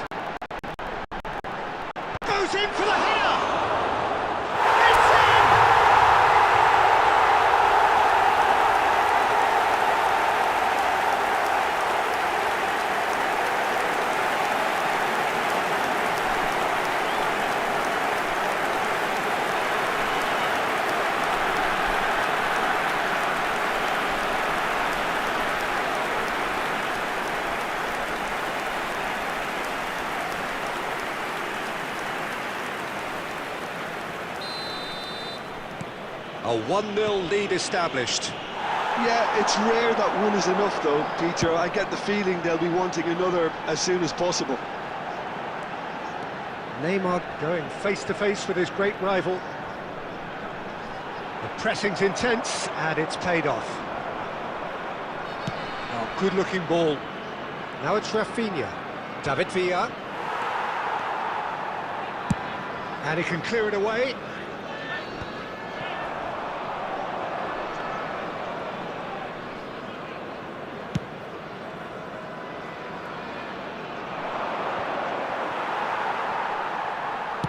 Goes in for the header! It's in! A 1-0 lead established. Yeah, it's rare that one is enough though, Peter. I get the feeling they'll be wanting another as soon as possible. Neymar going face-to-face with his great rival. The pressing's intense, and it's paid off. Oh, good-looking ball. Now it's Rafinha. David Villa. And he can clear it away.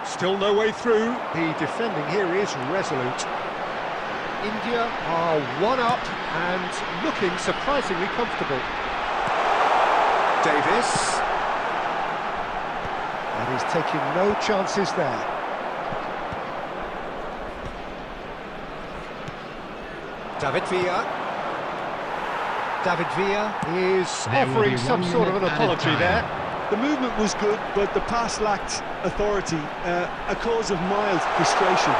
Still no way through. The defending here is resolute. India are one up and looking surprisingly comfortable. Davis. And he's taking no chances there. David Villa. David Villa is offering some sort of an apology there. The movement was good, but the pass lacked authority, a cause of mild frustration.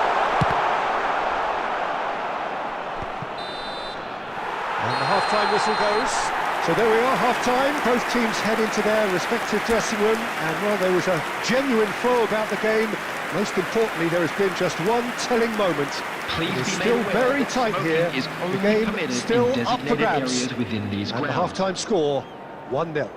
And the half-time whistle goes. So there we are, half-time. Both teams head into their respective dressing room, and well, there was a genuine flow about the game. Most importantly, there has been just one telling moment. It's still very tight here. The game still up for grabs. And the half-time score, 1-0.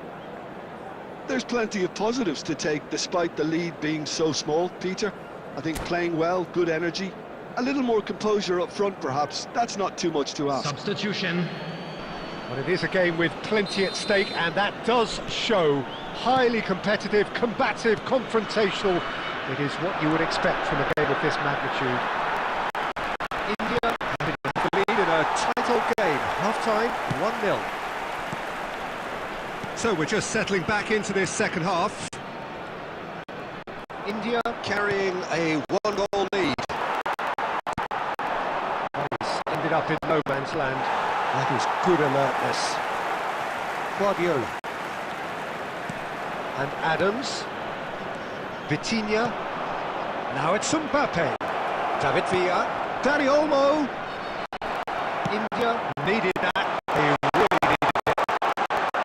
There's plenty of positives to take despite the lead being so small, Peter. I think playing well, good energy, a little more composure up front perhaps, that's not too much to ask. Substitution. Well, it is a game with plenty at stake, and that does show. Highly competitive, combative, confrontational. It is what you would expect from a game of this magnitude. India having the lead in a tight old game. Half-time, 1-0. So we're just settling back into this second half. India carrying a one-goal lead. He's ended up in no man's land. That is good alertness. Guardiola. And Adams. Vitinha. Now it's Mbappe. David Villa. Dani Olmo. India needed that. They really needed it.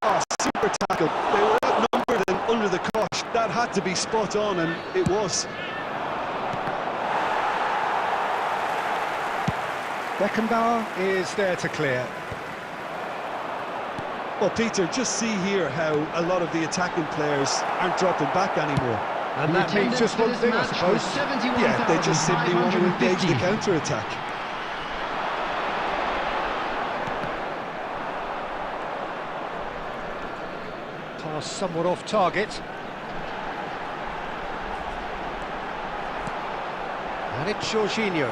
Oh, super tackle. They were outnumbered and under the cosh. That had to be spot on, and it was. Beckenbauer is there to clear. Well, Peter, just see here how a lot of the attacking players aren't dropping back anymore. And that means just one thing, I suppose. Yeah, they just simply want to engage the counter-attack. Pass somewhat off target. And it's Jorginho.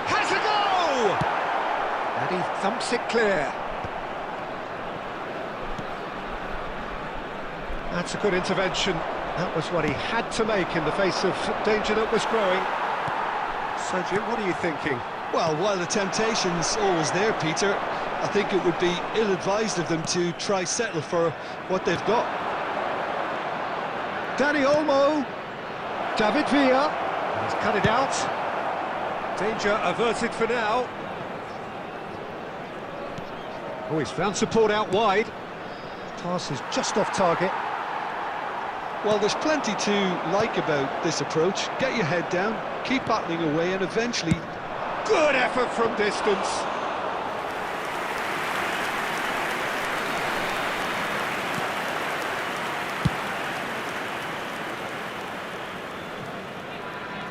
Has a go! And he thumps it clear. That's a good intervention. That was what he had to make in the face of danger that was growing. So, Jim, what are you thinking? Well, while the temptation's always there, Peter, I think it would be ill-advised of them to try settle for what they've got. Dani Olmo. David Villa. He's cut it out. Danger averted for now. Oh, he's found support out wide. Pass is just off target. Well, there's plenty to like about this approach. Get your head down, keep battling away, and eventually... Good effort from distance.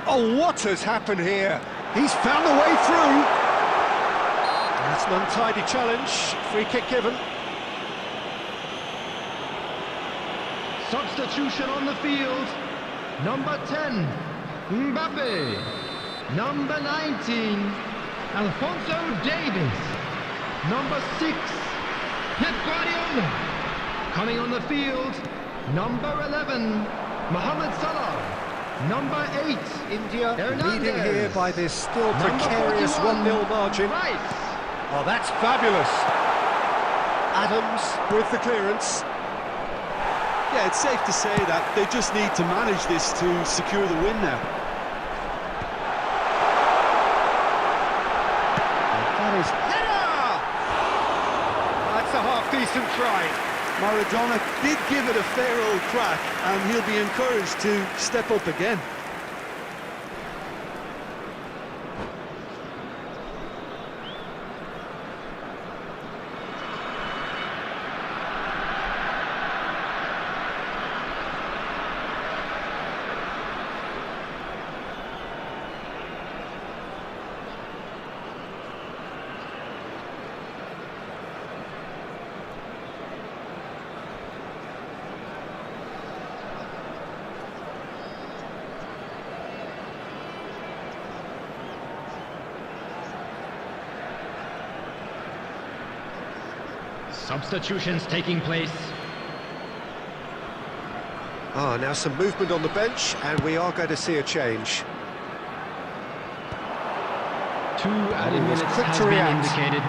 Oh, what has happened here? He's found a way through. That's an untidy challenge. Free kick given. Substitution on the field. Number 10, Mbappe. Number 19, Alphonso Davies. Number 6, Pep Guardiola. Coming on the field, number 11, Mohamed Salah. Number 8, India Hernandez. leading here by this still Number precarious 41, 1-0 margin. Rice. Oh, that's fabulous. Adams with the clearance. Yeah, it's safe to say that they just need to manage this to secure the win now. That is header! That's a half-decent try. Maradona did give it a fair old crack, and he'll be encouraged to step up again. Substitutions taking place. Now some movement on the bench, and we are going to see a change. 2 added he was minutes quick has to been react. indicated.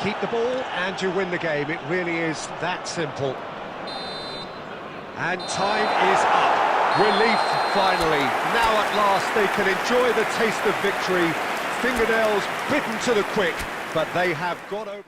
Keep the ball and you win the game. It really is that simple. And time is up. Relief finally. Now at last they can enjoy the taste of victory. Fingernails bitten to the quick, but they have got over...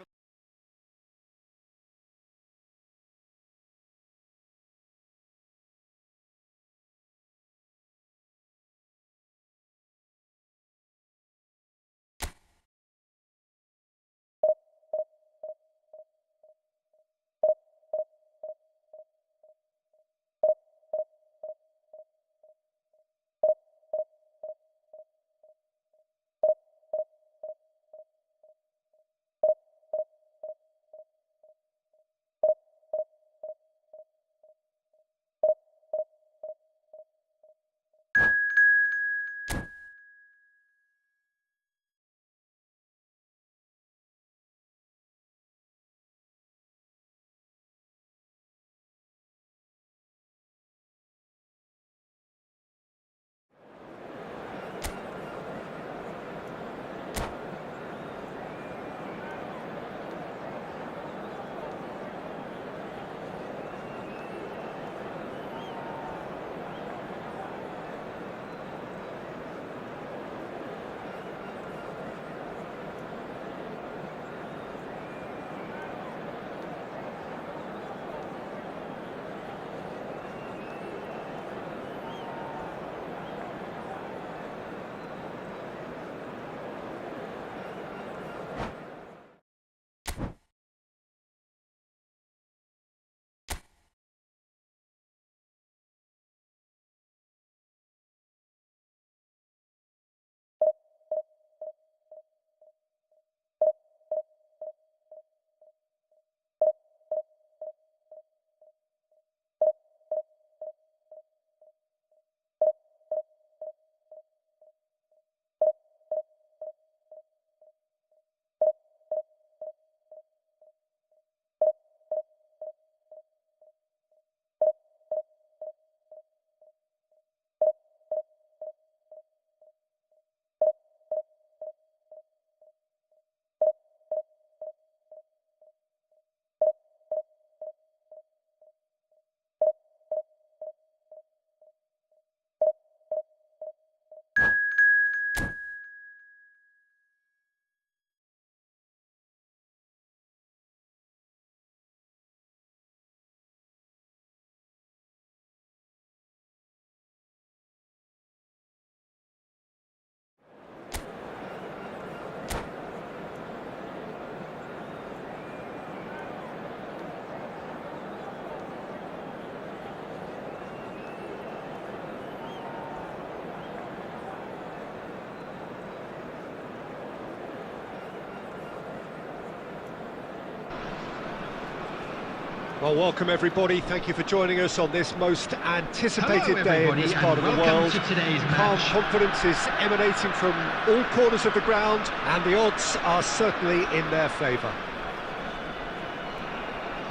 Well, welcome everybody. Thank you for joining us on this most anticipated Hello, day in this part of the welcome world. to today's Calm match. confidence is emanating from all corners of the ground, and the odds are certainly in their favour.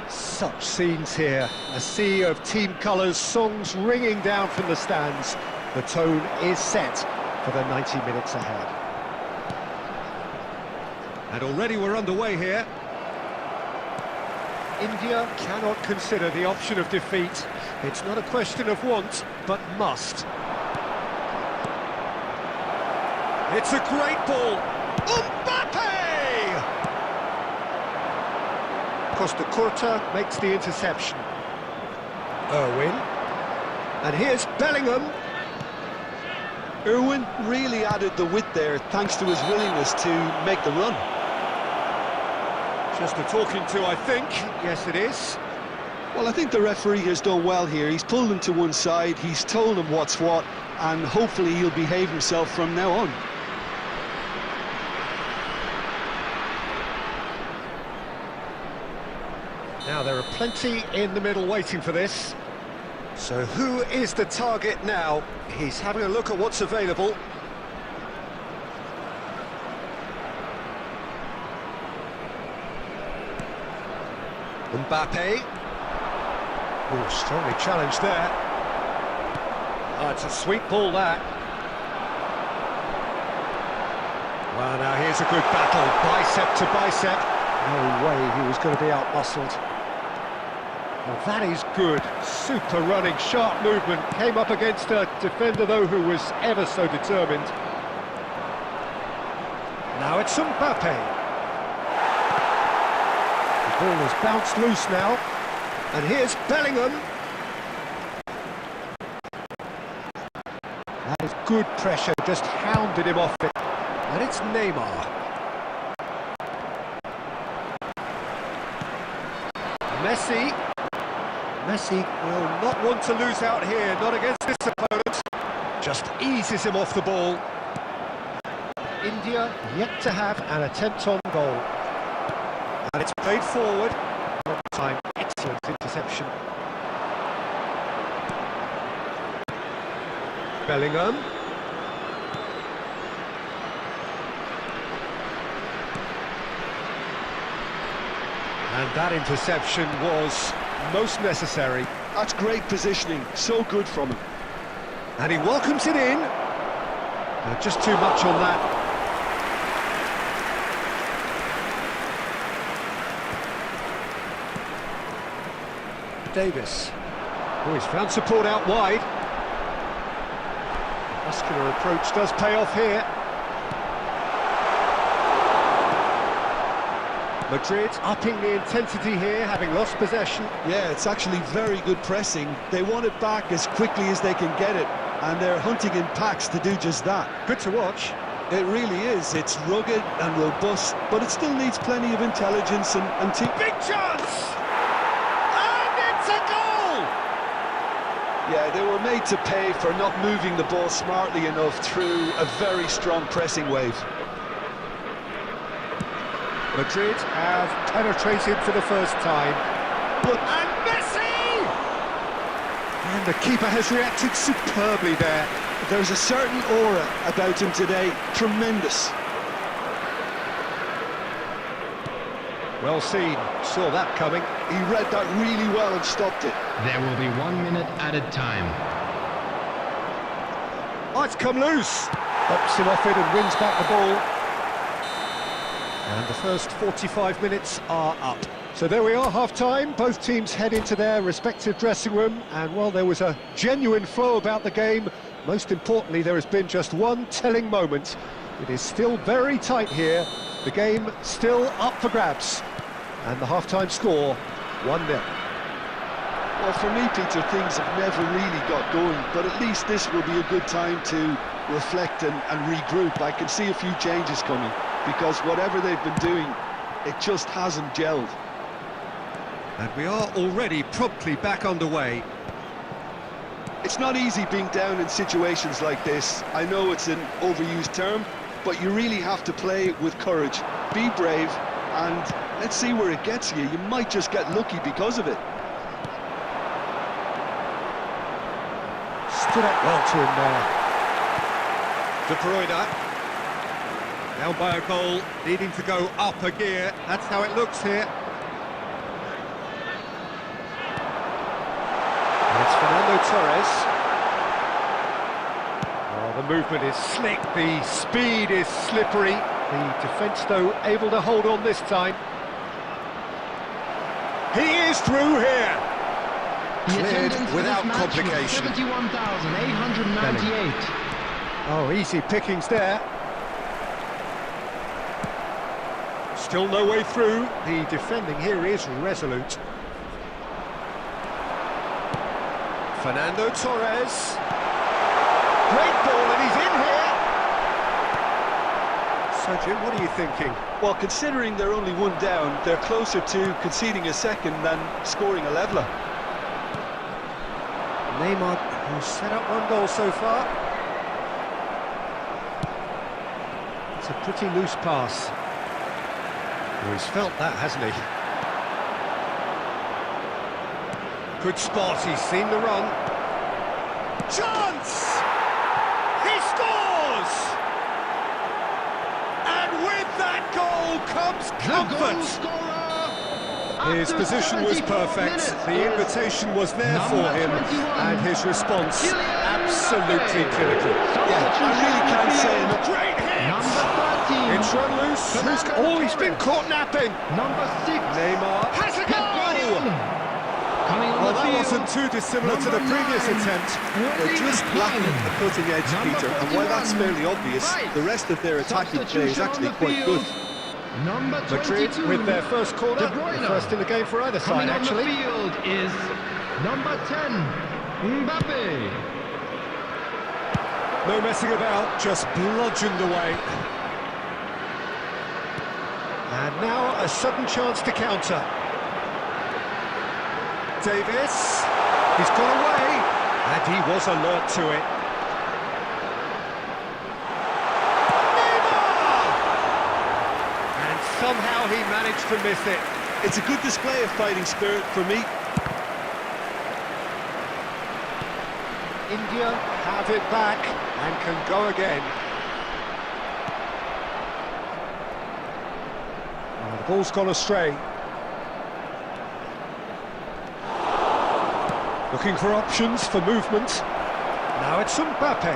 Such scenes here, a sea of team colours, songs ringing down from the stands. The tone is set for the 90 minutes ahead. And already we're underway here. India cannot consider the option of defeat. It's not a question of want, but must. It's a great ball. Mbappe! Costa Curta makes the interception. Irwin. And here's Bellingham. Irwin really added the width there thanks to his willingness to make the run. Just a talking to, I think. Yes, it is. Well, I think the referee has done well here. He's pulled him to one side, he's told him what's what, and hopefully he'll behave himself from now on. Now, there are plenty in the middle waiting for this. So who is the target now? He's having a look at what's available. Mbappe. Oh, strongly challenged there. Oh, it's a sweet ball, that. Well, now here's a good battle, bicep to bicep. No way he was going to be out-muscled. Well, that is good. Super running, sharp movement. Came up against a defender, though, who was ever so determined. Now it's Mbappe. The ball has bounced loose now. And here's Bellingham. That is good pressure, just hounded him off it. And it's Neymar. Messi. Messi will not want to lose out here, not against this opponent. Just eases him off the ball. India yet to have an attempt on goal. And it's played forward. Time, excellent interception. Bellingham. And that interception was most necessary. That's great positioning, so good from him. And he welcomes it in. Just too much on that. Davis. Oh, he's found support out wide. Muscular approach does pay off here. Madrid upping the intensity here, having lost possession. Yeah, it's actually very good pressing. They want it back as quickly as they can get it, and they're hunting in packs to do just that. Good to watch. It really is. It's rugged and robust, but it still needs plenty of intelligence and team. Big chance! And it's a goal! Yeah, they were made to pay for not moving the ball smartly enough through a very strong pressing wave. Madrid have penetrated for the first time. Look, and Messi! And the keeper has reacted superbly there. There's a certain aura about him today, tremendous. Well seen, saw that coming. He read that really well and stopped it. There will be 1 minute added time. Oh, it's come loose. Hops him off it and wins back the ball. And the first 45 minutes are up. So there we are, half-time. Both teams head into their respective dressing room. And while there was a genuine flow about the game, most importantly, there has been just one telling moment. It is still very tight here. The game still up for grabs. And the half-time score, 1-0. Well, for me, Peter, things have never really got going, but at least this will be a good time to reflect and regroup. I can see a few changes coming, because whatever they've been doing, it just hasn't gelled. And we are already promptly back underway. It's not easy being down in situations like this. I know it's an overused term, but you really have to play with courage. Be brave, and let's see where it gets you. You might just get lucky because of it. lifted up well to him there. De Bruyne. Down by a goal, needing to go up a gear. That's how it looks here. And it's Fernando Torres. Oh, the movement is slick, the speed is slippery. The defence, though, able to hold on this time. He is through here. The Cleared attendance for without this match was complication. 71,898. Oh, easy pickings there. Still no way through. The defending here is resolute. Fernando Torres. Great ball, and he's in here. So, Jim, what are you thinking? Well, considering they're only one down, they're closer to conceding a second than scoring a leveller. Neymar, who's set up one goal so far. It's a pretty loose pass. Well, he's felt that, hasn't he? Good spot, he's seen the run. Chance! He scores! And with that goal comes comfort! His position was perfect, the invitation was there for him, and his response absolutely clinical. Yeah, I really can't say enough. Great hit! Number 13. It's run loose. Oh, he's been caught napping. Number 6. Neymar has a goal! Coming on Well, the that field. wasn't too dissimilar to the previous attempt. They're just lacking the cutting edge, Peter, and while that's fairly obvious, the rest of their attacking play is actually quite good. Number 22. Madrid with their first corner, De Bruyne. the first in the game for either Coming side, on actually. the field is number 10, Mbappe. No messing about, just bludgeoned away. And now a sudden chance to counter. Davis, he's gone away, and he was alert to it. Neymar! And somehow he managed to miss it. It's a good display of fighting spirit for me. India have it back and can go again. Oh, the ball's gone astray. Looking for options for movement. Now it's Mbappe.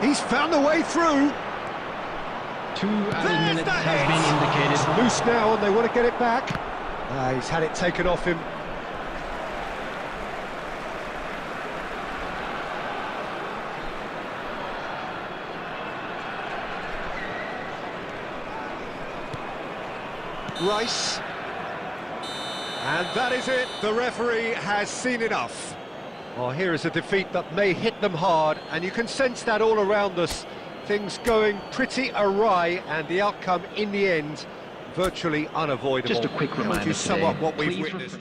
He's found a way through. 2 added There's minutes the has hit. been indicated. It's loose now and they want to get it back. He's had it taken off him. Rice. And that is it. The referee has seen enough. Well, here is a defeat that may hit them hard, and you can sense that all around us. Things going pretty awry, and the outcome in the end virtually unavoidable. Just a quick How would reminder you sum today, up what we've please witnessed?